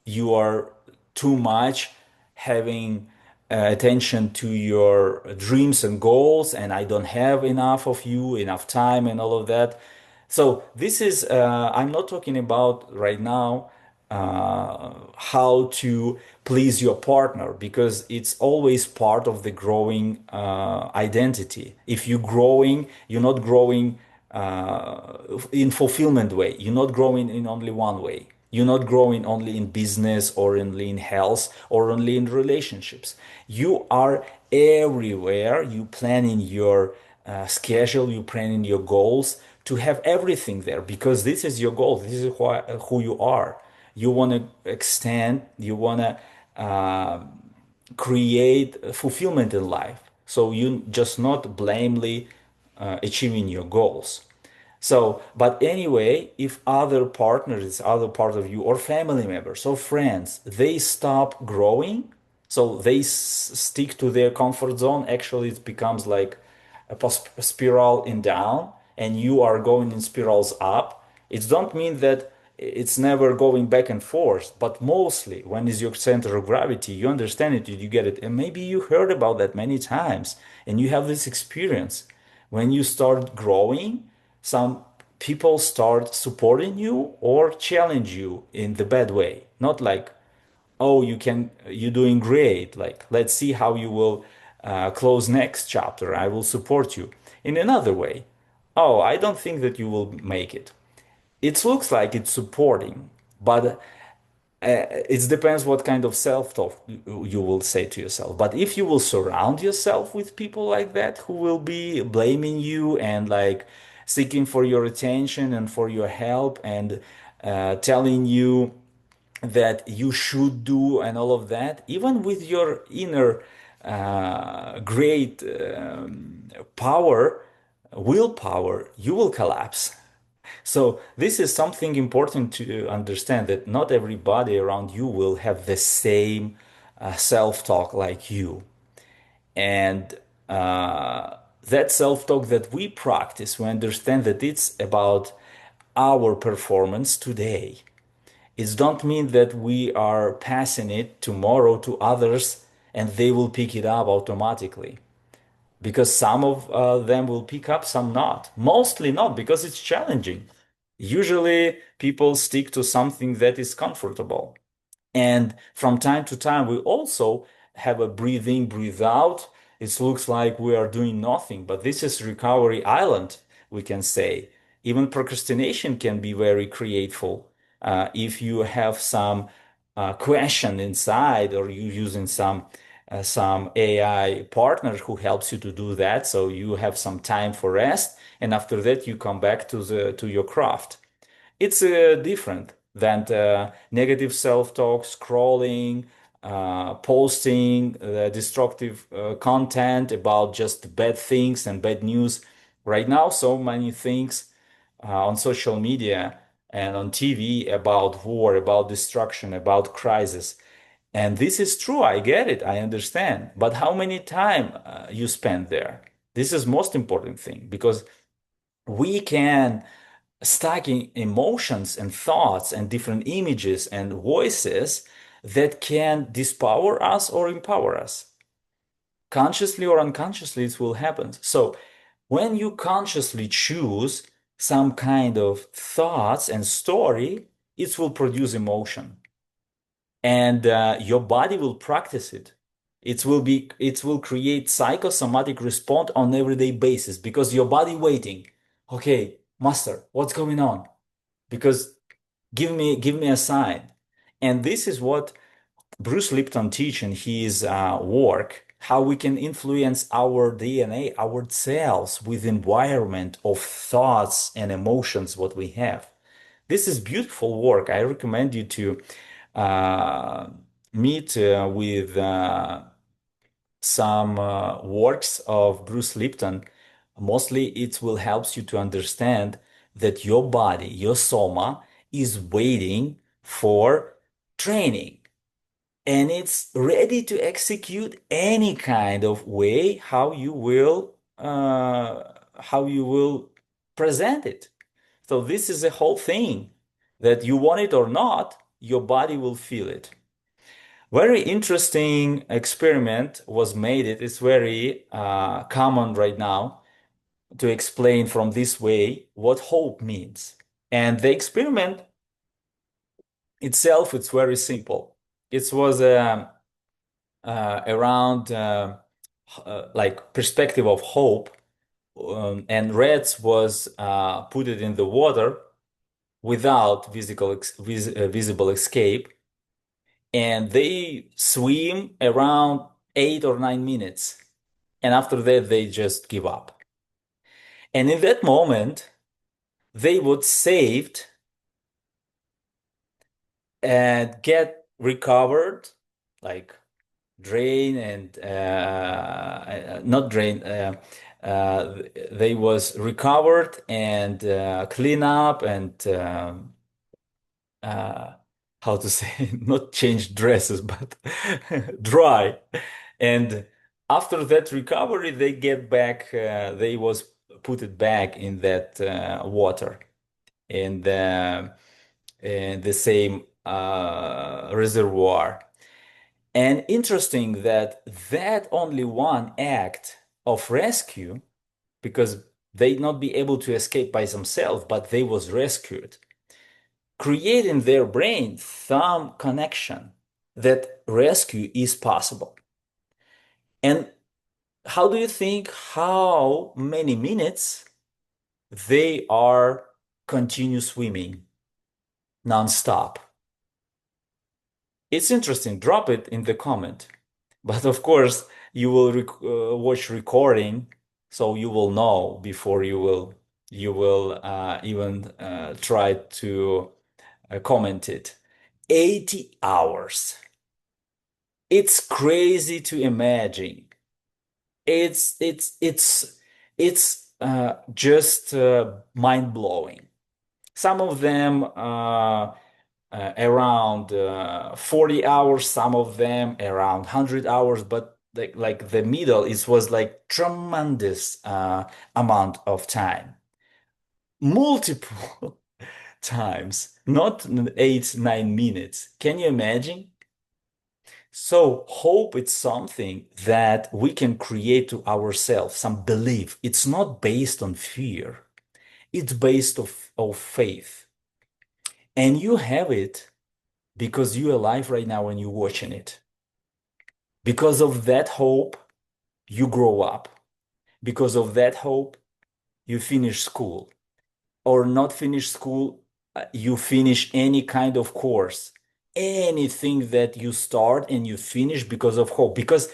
you are too much having attention to your dreams and goals, and I don't have enough of you, enough time, and all of that. So this is, I'm not talking about right now how to please your partner, because it's always part of the growing identity. If you're growing, you're not growing in fulfillment way. You're not growing in only one way. You're not growing only in business or only in health or only in relationships. You are everywhere. You plan in your schedule, you plan in your goals to have everything there, because this is your goal. This is who you are. You want to extend, you want to create fulfillment in life. So you just not blamely achieving your goals. So, but anyway, if other partners, other part of you, or family members or friends, they stop growing, so they stick to their comfort zone, actually it becomes like a spiral in down, and you are going in spirals up. It don't mean that it's never going back and forth, but mostly when is your center of gravity, you understand it, you get it. And maybe you heard about that many times and you have this experience. When you start growing, some people start supporting you or challenge you in the bad way. Not like, oh, you're doing great. Like, let's see how you will close next chapter. I will support you. In another way, oh, I don't think that you will make it. It looks like it's supporting, but it depends what kind of self-talk you will say to yourself. But if you will surround yourself with people like that who will be blaming you and like seeking for your attention and for your help and telling you that you should do and all of that, even with your inner great power, willpower, you will collapse. So this is something important to understand, that not everybody around you will have the same self-talk like you. And that self-talk that we practice, we understand that it's about our performance today. It don't mean that we are passing it tomorrow to others and they will pick it up automatically. Because some of them will pick up, some not. Mostly not, because it's challenging. Usually people stick to something that is comfortable. And from time to time, we also have a breathe in, breathe out. It looks like we are doing nothing, but this is recovery island, we can say. Even procrastination can be very creative. If you have some question inside, or you using some AI partner who helps you to do that, so you have some time for rest, and after that you come back to your craft. It's different than negative self-talk, scrolling, posting destructive content about just bad things and bad news. Right now, so many things on social media and on TV about war, about destruction, about crisis. And this is true. I get it. I understand. But how many time you spend there? This is most important thing, because we can stacking emotions and thoughts and different images and voices that can dispower us or empower us. Consciously or unconsciously, it will happen. So when you consciously choose some kind of thoughts and story, it will produce emotion, and your body will practice it. It will create psychosomatic response on everyday basis, because your body waiting. Okay, master, what's going on? Because give me a sign. And this is what Bruce Lipton teach in his work, how we can influence our DNA, our cells, with environment of thoughts and emotions what we have. This is beautiful work. I recommend you to uh, meet with some works of Bruce Lipton. Mostly it will help you to understand that your body, your soma, is waiting for training, and it's ready to execute any kind of way how you will present it. So this is a whole thing, that you want it or not, your body will feel it. Very interesting experiment was made. It is very common right now to explain from this way what hope means. And the experiment itself, it's very simple. It was around like perspective of hope, and rats was put it in the water without visible escape, and they swim around 8 or 9 minutes, and after that they just give up. And in that moment, they would saved and get recovered, like drain and not drain. They was recovered and clean up and uh, how to say, not change dresses, but dry. And after that recovery, they get back. They was put it back in that water in the same reservoir. And interesting that only one act of rescue, because they not be able to escape by themselves, but they was rescued, create in their brain some connection that rescue is possible. And how do you think how many minutes they are continue swimming nonstop? It's interesting. Drop it in the comment. But of course, you will watch recording, so you will know before you will even try to comment it. 80 hours. It's crazy to imagine. It's just mind-blowing. Some of them around 40 hours, some of them around 100 hours, but like the middle, it was like tremendous amount of time. Multiple times, not 8, 9 minutes. Can you imagine? So hope it's something that we can create to ourselves, some belief. It's not based on fear. It's based of faith. And you have it because you're alive right now and you're watching it. Because of that hope, you grow up. Because of that hope, you finish school. Or not finish school, you finish any kind of course. Anything that you start and you finish because of hope. Because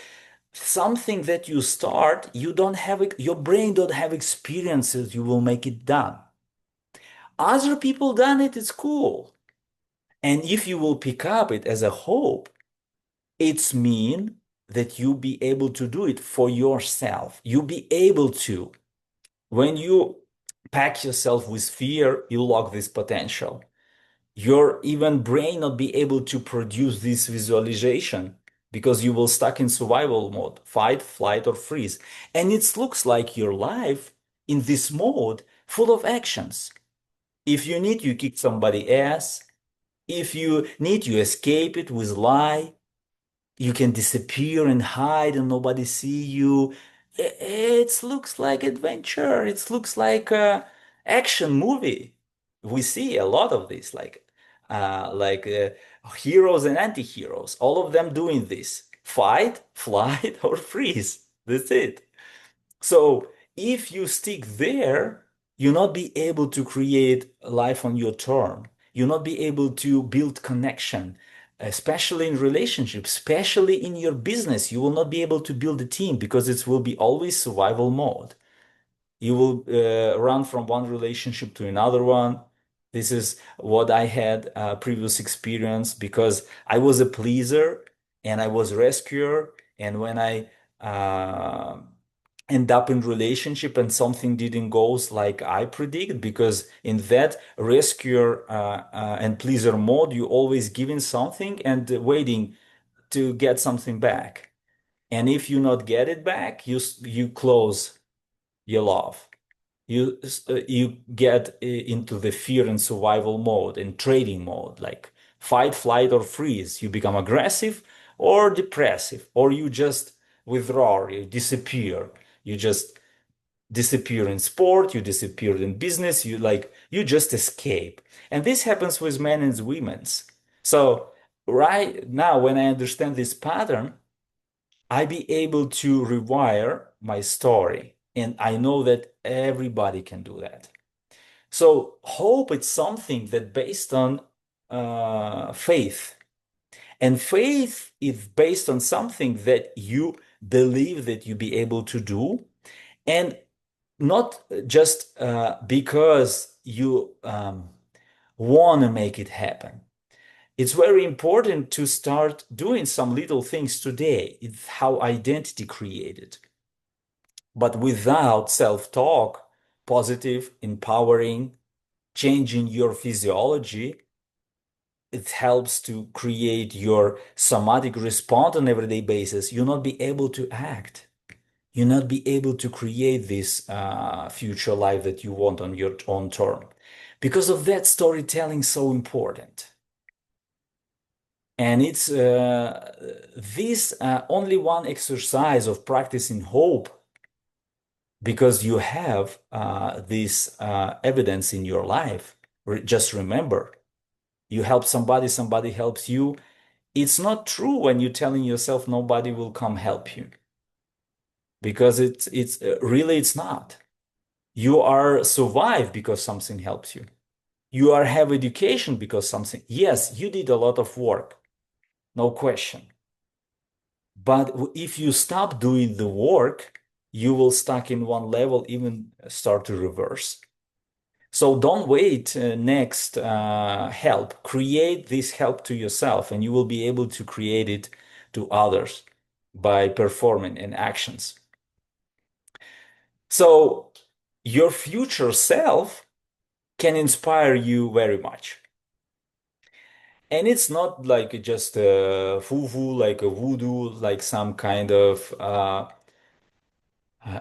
something that you start, you don't have it, your brain don't have experiences, you will make it done. Other people done it, it's cool. And if you will pick up it as a hope, it's mean that you be able to do it for yourself. You be able to. When you pack yourself with fear, you lock this potential. Your even brain not be able to produce this visualization because you will stuck in survival mode, fight, flight, or freeze. And it looks like your life in this mode full of actions. If you need, you kick somebody ass. If you need, you escape it with lie. You can disappear and hide and nobody see you. It looks like adventure. It looks like a action movie. We see a lot of this, like heroes and anti-heroes, all of them doing this. Fight, flight, or freeze. That's it. So if you stick there, you'll not be able to create life on your term. You'll not be able to build connection, especially in relationships, especially in your business. You will not be able to build a team because it will be always survival mode. You will run from one relationship to another one. This is what I had previous experience because I was a pleaser and I was a rescuer. And when I uh, end up in relationship and something didn't goes like I predict, because in that rescuer and pleaser mode, you always giving something and waiting to get something back. And if you not get it back, you close your love. You get into the fear and survival mode and trading mode, like fight, flight, or freeze. You become aggressive or depressive, or you just withdraw, you disappear. You just disappear in sport, you disappear in business, you just escape. And this happens with men and women's. So right now, when I understand this pattern, I be able to rewire my story. And I know that everybody can do that. So hope it's something that based on faith. And faith is based on something that you believe that you be able to do. And not just because you want to make it happen. It's very important to start doing some little things today. It's how identity created. But without self-talk, positive, empowering, changing your physiology, it helps to create your somatic response on everyday basis. You'll not be able to act. You'll not be able to create this future life that you want on your own term. Because of that, storytelling so important. And it's this only one exercise of practicing hope because you have this evidence in your life. Just remember, you help somebody, somebody helps you. It's not true when you're telling yourself nobody will come help you because it's really it's not. You are survived because something helps you. You are have education because something. Yes, you did a lot of work, no question. But if you stop doing the work, you will stuck in one level, even start to reverse. So don't wait next help. Create this help to yourself, and you will be able to create it to others by performing in actions. So your future self can inspire you very much. And it's not like just a foo-foo, like a voodoo, like some kind of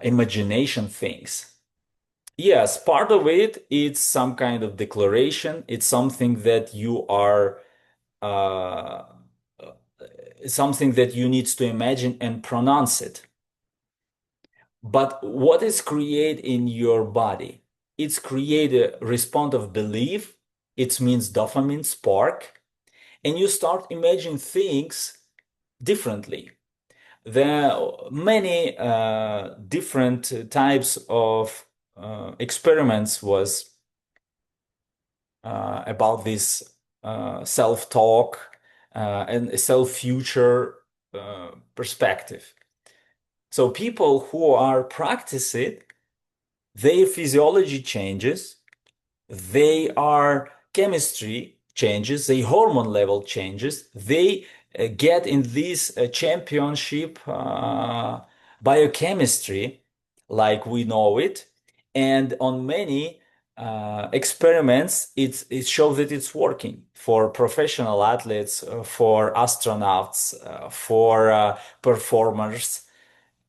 imagination things. Yes, part of it, it's some kind of declaration. It's something that you are, uh, something that you need to imagine and pronounce it. But what is create in your body? It's create a response of belief. It means dopamine spark, and you start imagining things differently. There are many different types of experiments was about this self-talk and self-future perspective. So people who are practicing, their physiology changes, their chemistry changes, their hormone level changes, they get in this championship biochemistry like we know it. And on many experiments, it shows that it's working for professional athletes, for astronauts, for performers,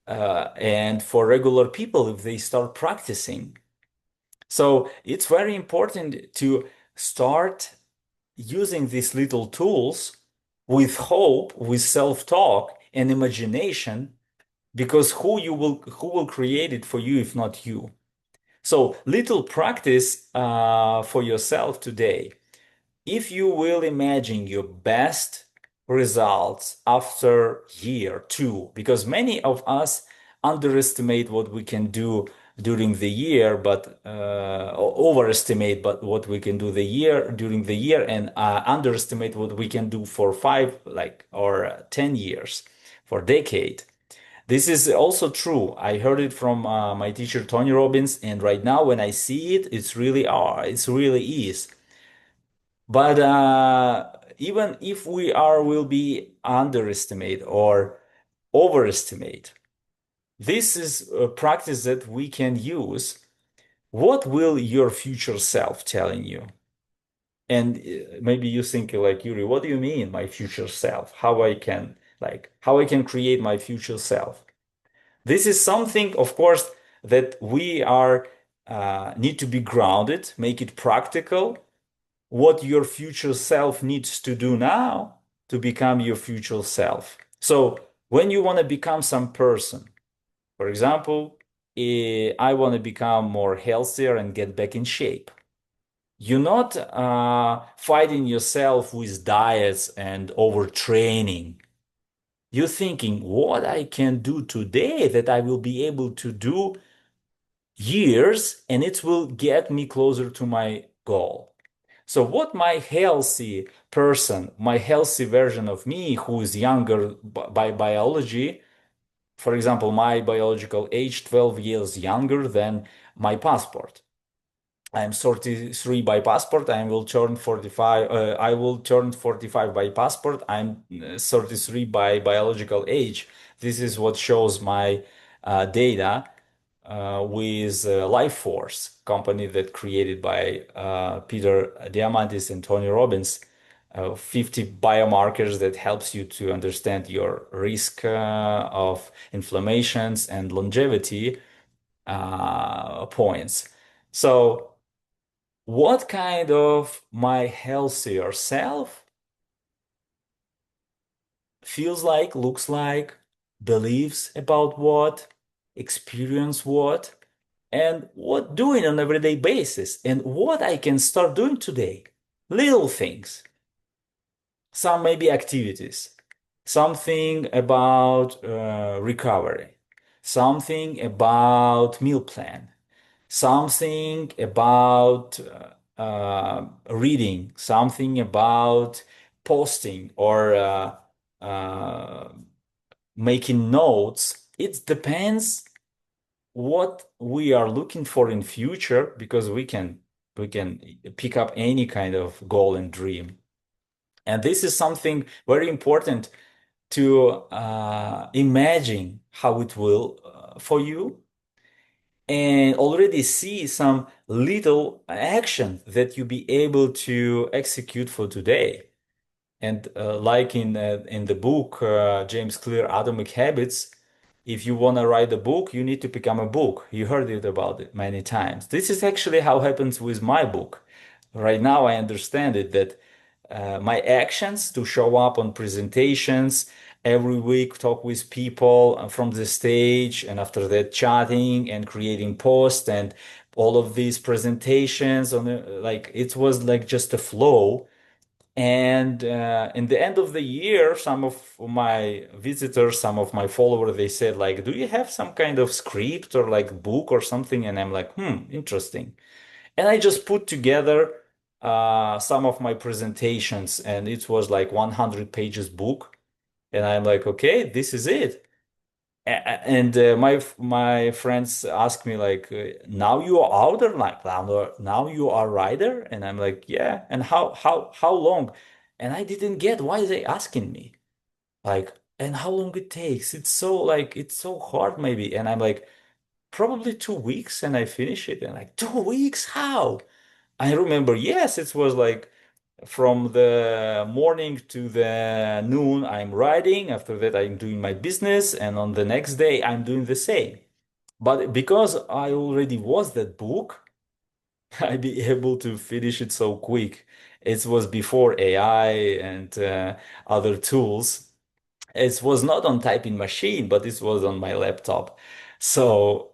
and for regular people if they start practicing. So it's very important to start using these little tools with hope, with self-talk and imagination, because who will create it for you if not you? So little practice for yourself today. If you will imagine your best results after year two, because many of us underestimate what we can do during the year, but or overestimate but what we can do the year during the year, and underestimate what we can do for 5 or 10 years, for decade. This is also true. I heard it from my teacher Tony Robbins, and right now when I see it, it's really is. But even if we are will be underestimate or overestimate, this is a practice that we can use. What will your future self telling you? And maybe you think like, Yuri, what do you mean my future self? How I can create my future self? This is something, of course, that we are need to be grounded, make it practical, what your future self needs to do now to become your future self. So when you want to become some person, for example, I want to become more healthier and get back in shape. You're not fighting yourself with diets and overtraining. You're thinking what I can do today that I will be able to do years and it will get me closer to my goal. So what my healthy person, my healthy version of me who is younger by biology, for example, my biological age 12 years younger than my passport. I'm 33 by passport. I will turn 45. I will turn 45 by passport. I'm 33 by biological age. This is what shows my data with Life Force, company that created by Peter Diamandis and Tony Robbins. 50 biomarkers that helps you to understand your risk of inflammations and longevity points. So what kind of my healthier self feels like, looks like, believes about what, experience what, and what doing on everyday basis, and what I can start doing today. Little things, some maybe activities, something about recovery, something about meal plan, something about reading, something about posting or uh, making notes. It depends what we are looking for in future because we can We can pick up any kind of goal and dream. And this is something very important to imagine how it will for you and already see some little action that you be able to execute for today. And like in the book James Clear Atomic Habits, if you want to write a book, you need to become a book. You heard it about it many times. This is actually how happens with my book. Right now, I understand it that my actions to show up on presentations every week, talk with people from the stage, and after that, chatting and creating posts and all of these presentations on like it was like just a flow. And in the end of the year, some of my visitors, some of my followers, they said like, "Do you have some kind of script or like book or something?" And I'm like, interesting." And I just put together some of my presentations, and it was like 100 pages book. And I'm like, okay, this is it. And my friends ask me like, now you are out or like now you are writer? And I'm like, yeah. And how long? And I didn't get why they asking me like, and how long it takes. It's so like it's so hard maybe. And I'm like, probably 2 weeks, and I finish it. And like 2 weeks? How? I remember, yes, it was like from the morning to the noon, I'm writing. After that, I'm doing my business. And on the next day, I'm doing the same. But because I already was that book, I be able to finish it so quick. It was before AI and other tools. It was not on typing machine, but this was on my laptop. So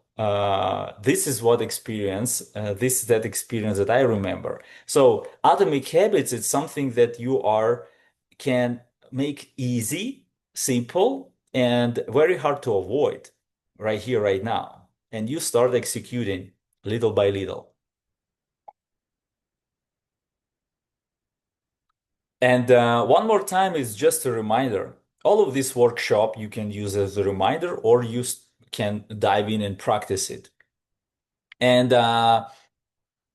this is what experience, this is that experience that I remember. So atomic habits, it's something that you are can make easy, simple, and very hard to avoid right here, right now. And you start executing little by little. And one more time is just a reminder. All of this workshop you can use as a reminder, or you can dive in and practice it. And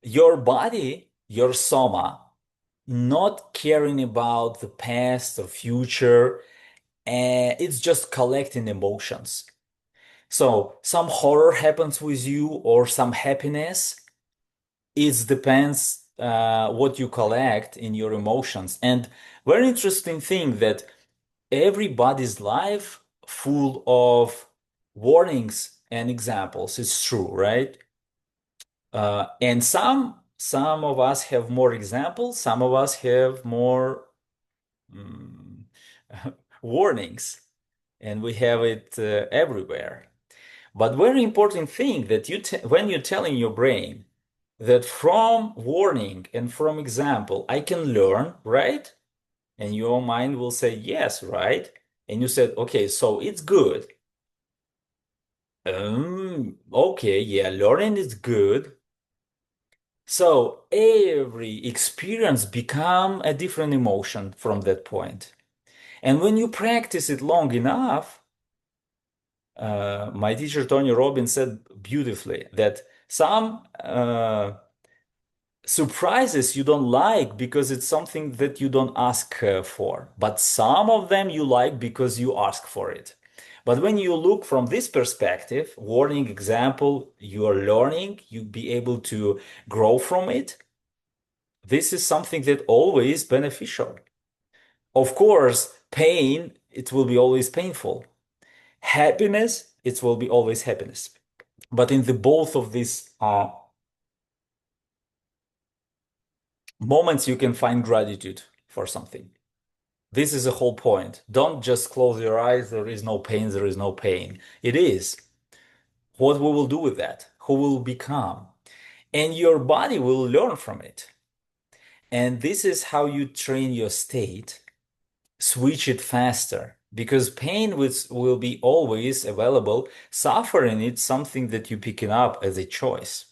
your body, your soma, not caring about the past or future, and it's just collecting emotions. So some horror happens with you or some happiness. It depends what you collect in your emotions. And very interesting thing that everybody's life full of warnings and examples. It's true, right? And some of us have more examples, some of us have more mm, warnings, and we have it everywhere. But very important thing that when you're telling your brain that from warning and from example, I can learn, right? And your mind will say, yes, right? And you said, okay, so it's good. Okay, yeah, learning is good. So every experience become a different emotion from that point. And when you practice it long enough, my teacher Tony Robbins said beautifully that some surprises you don't like because it's something that you don't ask for, but some of them you like because you ask for it. But when you look from this perspective, warning example, you are learning, you be able to grow from it. This is something that always beneficial. Of course, pain, it will be always painful. Happiness, it will be always happiness. But in the both of these moments, you can find gratitude for something. This is the whole point. Don't just close your eyes. There is no pain. There is no pain. It is. What we will do with that? Who will become? And your body will learn from it. And this is how you train your state. Switch it faster because pain will be always available. Suffering is something that you're picking up as a choice.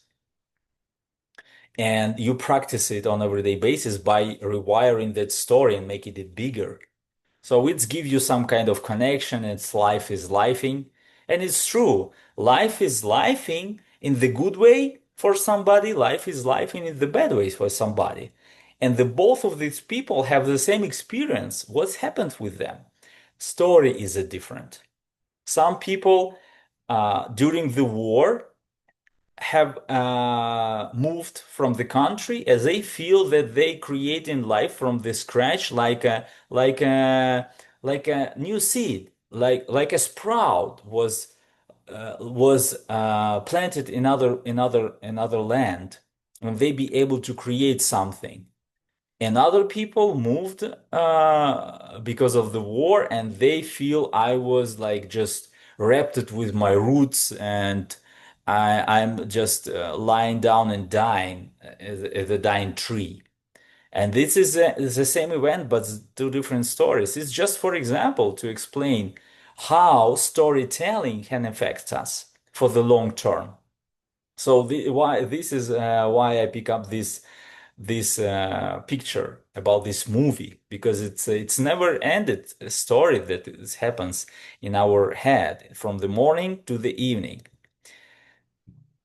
And you practice it on everyday basis by rewiring that story and making it bigger. So it's give you some kind of connection. It's life is lifing. And it's true. Life is lifing in the good way for somebody, life is life in the bad ways for somebody. And the both of these people have the same experience. What's happened with them? Story is a different. Some people during the war have moved from the country as they feel that they create in life from the scratch like a like a new seed, like a sprout was planted in other land, and they be able to create something. And other people moved because of the war, and they feel I was like just wrapped it with my roots, and I'm just lying down and dying as a dying tree. And this is the same event, but two different stories. It's just, for example, to explain how storytelling can affect us for the long term. So why this is why I pick up this picture about this movie, because it's never ended a story that happens in our head from the morning to the evening.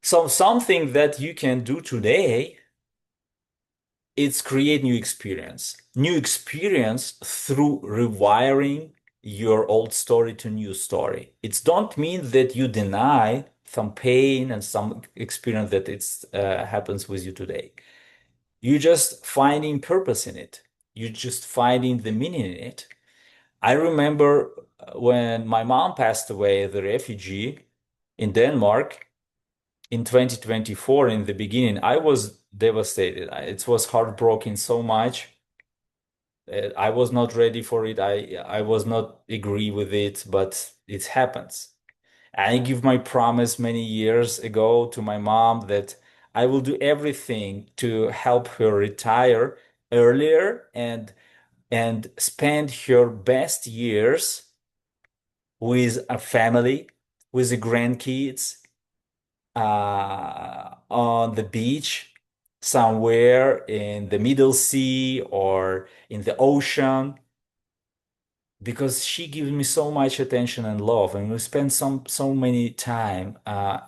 So something that you can do today, it's create new experience through rewiring your old story to new story. It don't mean that you deny some pain and some experience that it's happens with you today. You just finding purpose in it. You just finding the meaning in it. I remember when my mom passed away as a refugee in Denmark in 2024, in the beginning, I was devastated. It was heartbroken so much. I was not ready for it. I was not agree with it, but it happens. I give my promise many years ago to my mom that I will do everything to help her retire earlier and spend her best years with a family, with the grandkids, on the beach, somewhere in the Middle Sea or in the ocean, because she gives me so much attention and love, and we spent so many time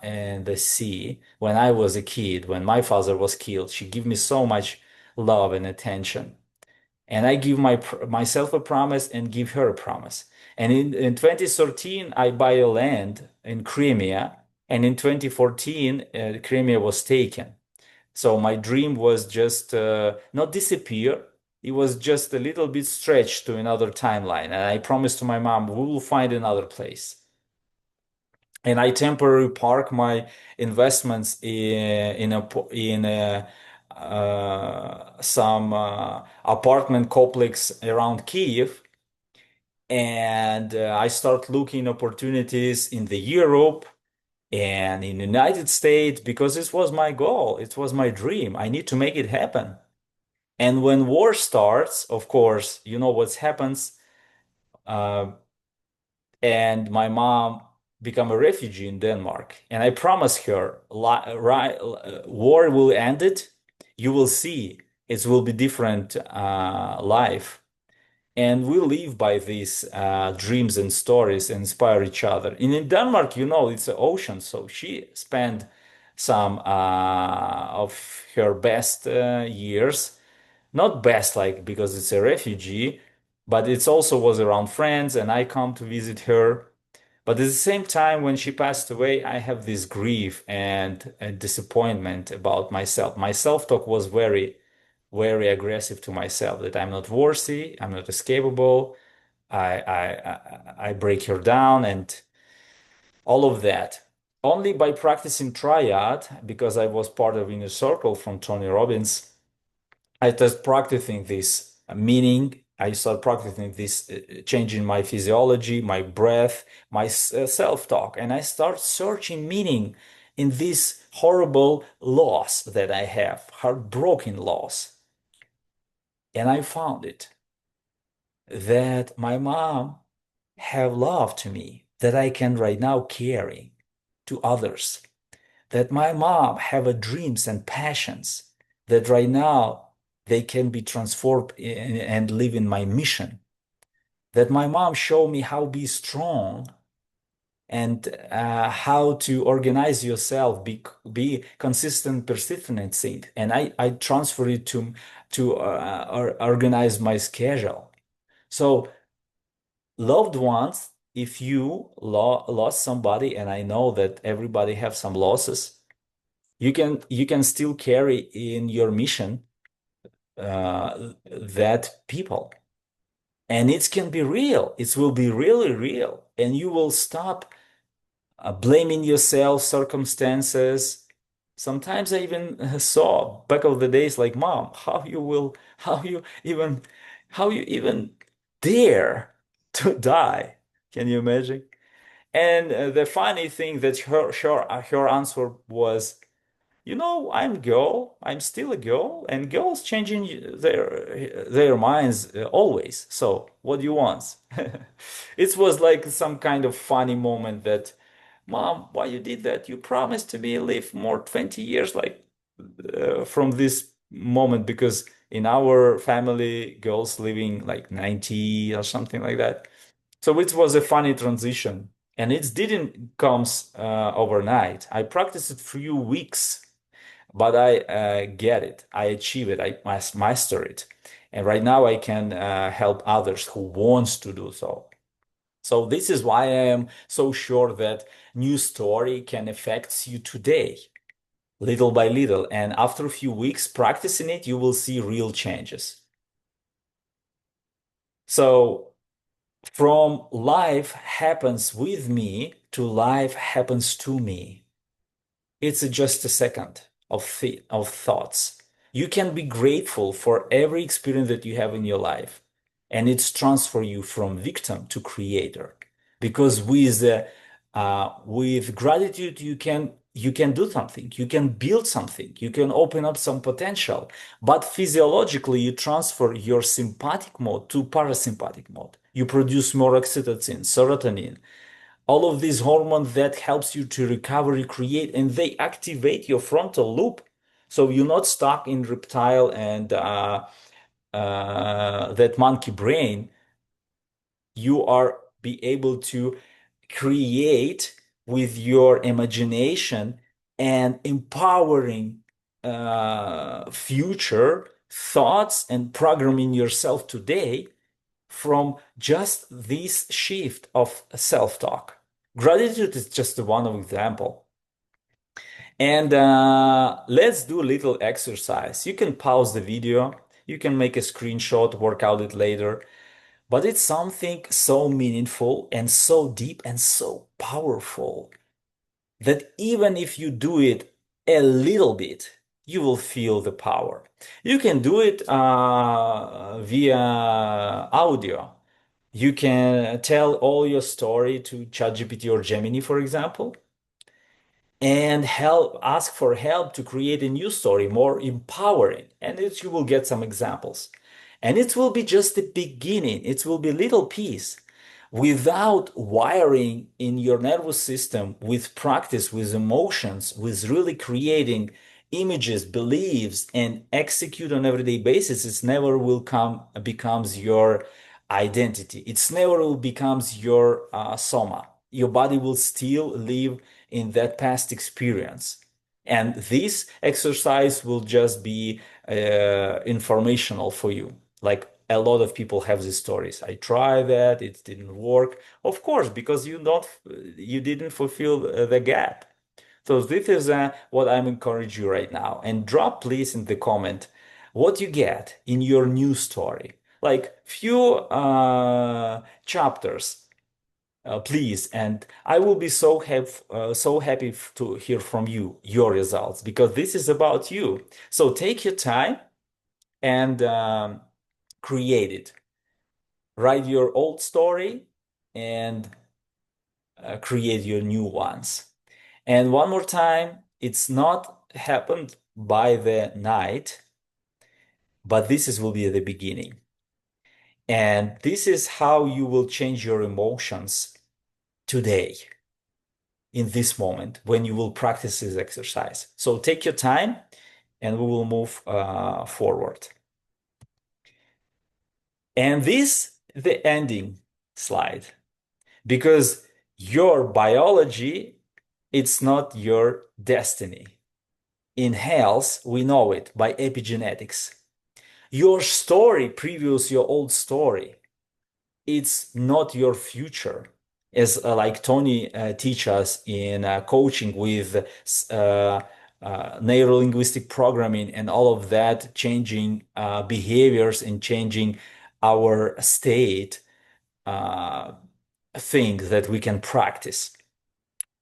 in the sea when I was a kid, when my father was killed. She gave me so much love and attention, and I give myself a promise and give her a promise. And in 2013, I buy a land in Crimea, and in 2014, Crimea was taken. So my dream was just not disappear. It was just a little bit stretched to another timeline. And I promised to my mom, we will find another place. And I temporarily park my investments in some apartment complex around Kiev. And I start looking opportunities in the Europe and in the United States, because this was my goal. It was my dream. I need to make it happen. And when war starts, of course, you know what happens. Uh, and my mom become a refugee in Denmark. And I promised her, right, war will end it. You will see it will be different life. And we live by these dreams and stories and inspire each other. And in Denmark, you know, it's an ocean. So she spent some of her best years, not best like because it's a refugee, but it's also was around friends, and I come to visit her. But at the same time, when she passed away, I have this grief and a disappointment about myself. My self-talk was very aggressive to myself, that I'm not worthy, I'm not escapable, I break her down, and all of that. Only by practicing triad, because I was part of Inner Circle from Tony Robbins, I started practicing this meaning. I started practicing this changing my physiology, my breath, my self-talk, and I start searching meaning in this horrible loss that I have, heartbroken loss. And I found it that my mom have love to me that I can right now carry to others. That my mom have a dreams and passions that right now they can be transformed and live in my mission. That my mom showed me how be strong and how to organize yourself, be consistent, persistent in things. And I transfer it to organize my schedule. So loved ones, if you lost somebody, and I know that everybody have some losses, you can still carry in your mission that people, and it can be real. It will be really real, and you will stop blaming yourself, circumstances. Sometimes I even saw back of the days like, Mom, how you even dare to die? Can you imagine? And the funny thing that her answer was, I'm girl. I'm still a girl, and girls changing their minds always. So what do you want? It was like some kind of funny moment that, Mom, why you did that? You promised to me live more 20 years, like from this moment, because in our family, girls living like 90 or something like that. So it was a funny transition, and it didn't comes overnight. I practiced it for few weeks, but I get it. I achieve it. I must master it. And right now I can help others who wants to do so. So this is why I am so sure that new story can affect you today, little by little. And after a few weeks practicing it, you will see real changes. So from life happens with me to life happens to me. It's just a second of thoughts. You can be grateful for every experience that you have in your life, and it's transfer you from victim to creator. Because with gratitude, you can do something, you can build something, you can open up some potential. But physiologically, you transfer your sympathetic mode to parasympathetic mode. You produce more oxytocin, serotonin, all of these hormones that helps you to recover, recreate, and they activate your frontal loop. So you're not stuck in reptile and that monkey brain. You are be able to create with your imagination and empowering future thoughts and programming yourself today from just this shift of self-talk. Gratitude is just one example. And let's do a little exercise. You can pause the video, you can make a screenshot, work out it later, but it's something so meaningful and so deep and so powerful that even if you do it a little bit, you will feel the power. You can do it via audio. You can tell all your story to ChatGPT or Gemini, for example, and ask for help to create a new story, more empowering. And you will get some examples. And it will be just the beginning. It will be little piece. Without wiring in your nervous system, with practice, with emotions, with really creating images, beliefs, and execute on everyday basis, it never will becomes your identity. It's never will becomes your soma. Your body will still live in that past experience. And this exercise will just be informational for you. Like a lot of people have these stories. I tried that, it didn't work. Of course, because you didn't fulfill the gap. So this is what I'm encouraging you right now. And drop please in the comment what you get in your new story. Like few chapters, please. And I will be so happy to hear from you, your results, because this is about you. So take your time and create it. Write your old story and create your new ones. And one more time, it's not happened by the night, but will be the beginning. And this is how you will change your emotions today, in this moment, when you will practice this exercise. So take your time and we will move forward. And this, the ending slide, because Your biology, it's not your destiny. In health, we know it by epigenetics. Your story previews your old story. It's not your future. As like Tony teach us in coaching with neuro-linguistic programming and all of that, changing behaviors and changing our state, uh, things that we can practice.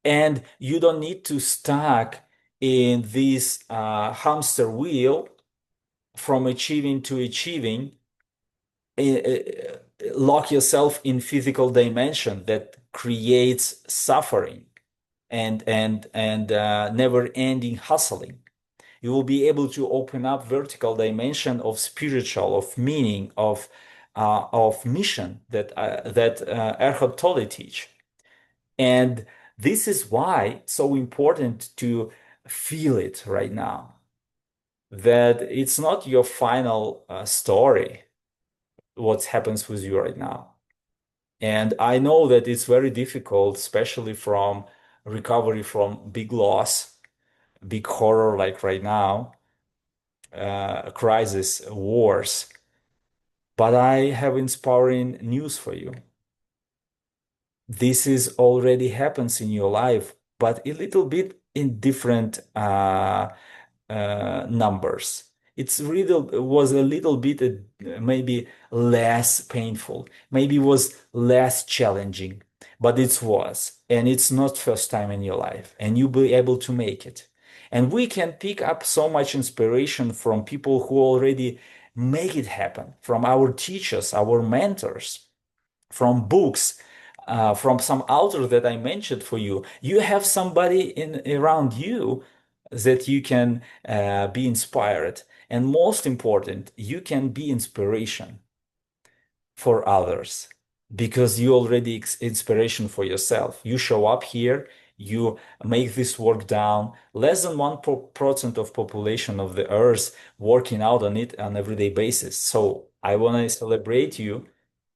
And you don't need to stuck in this hamster wheel from achieving to achieving. Lock yourself in physical dimension that creates suffering and never-ending hustling. You will be able to open up vertical dimension of spiritual, of meaning, of mission that Eckhart Tolle teach. And this is why it's so important to feel it right now. That it's not your final story, what happens with you right now. And I know that it's very difficult, especially from recovery from big loss, big horror like right now, crisis, wars. But I have inspiring news for you. This is already happens in your life, but a little bit in different numbers. It's really was a little bit maybe less painful, maybe was less challenging, but it was, and it's not first time in your life, and you'll be able to make it. And we can pick up so much inspiration from people who already make it happen, from our teachers, our mentors, from books, from some author that I mentioned for you. You have somebody in around you that you can be inspired. And most important, you can be inspiration for others because you already inspiration for yourself. You show up here, you make this work down. Less than 1% of population of the earth working out on it on everyday basis. So I want to celebrate you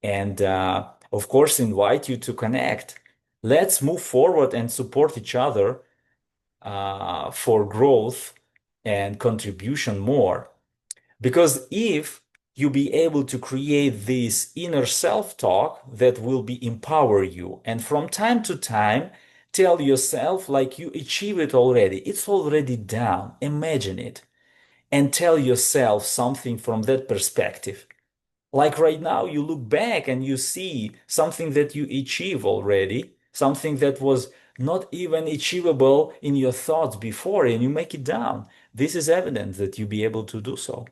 and of course invite you to connect. Let's move forward and support each other for growth and contribution more. Because if you be able to create this inner self-talk that will be empower you, and from time to time tell yourself like you achieve it already, it's already done, imagine it, and tell yourself something from that perspective. Like right now, you look back and you see something that you achieve already, something that was not even achievable in your thoughts before, and you make it down. This is evidence that you be able to do so.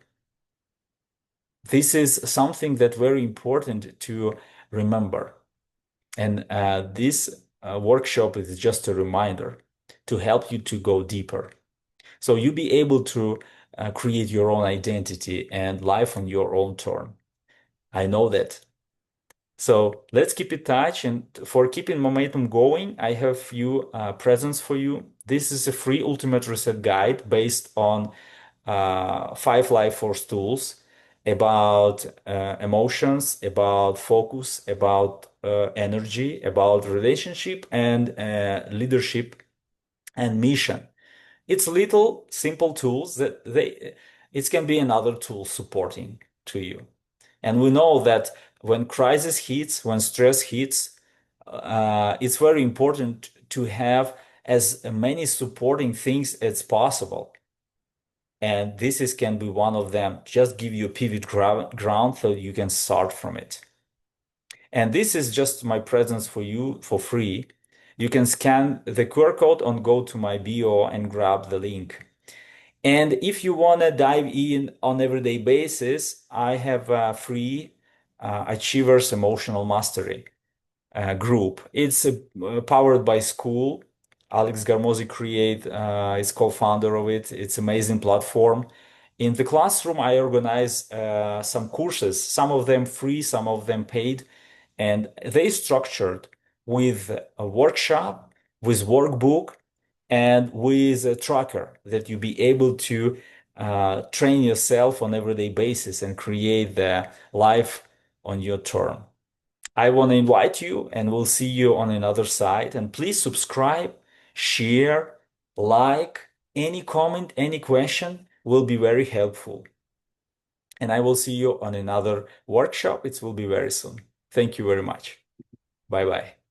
This is something that very important to remember. And this workshop is just a reminder to help you to go deeper. So you be able to create your own identity and life on your own term. I know that. So let's keep in touch. And for keeping momentum going, I have few presents for you. This is a free Ultimate Reset guide based on 5 life force tools about emotions, about focus, about energy, about relationship and leadership and mission. It's little simple tools that it can be another tool supporting to you. And we know that when crisis hits, when stress hits, it's very important to have as many supporting things as possible. And this is can be one of them. Just give you a pivot ground so you can start from it. And this is just my presence for you for free. You can scan the QR code and go to my bio and grab the link. And if you want to dive in on everyday basis, I have a free Achievers Emotional Mastery group. It's powered by school. Alex Garmosi is co-founder of it. It's amazing platform. In the classroom, I organize some courses, some of them free, some of them paid, and they structured with a workshop, with workbook, and with a tracker that you be able to train yourself on everyday basis and create the life on your term. I want to invite you and we'll see you on another side. And please subscribe, share, like, any comment, any question will be very helpful. And I will see you on another workshop. It will be very soon. Thank you very much. Bye bye.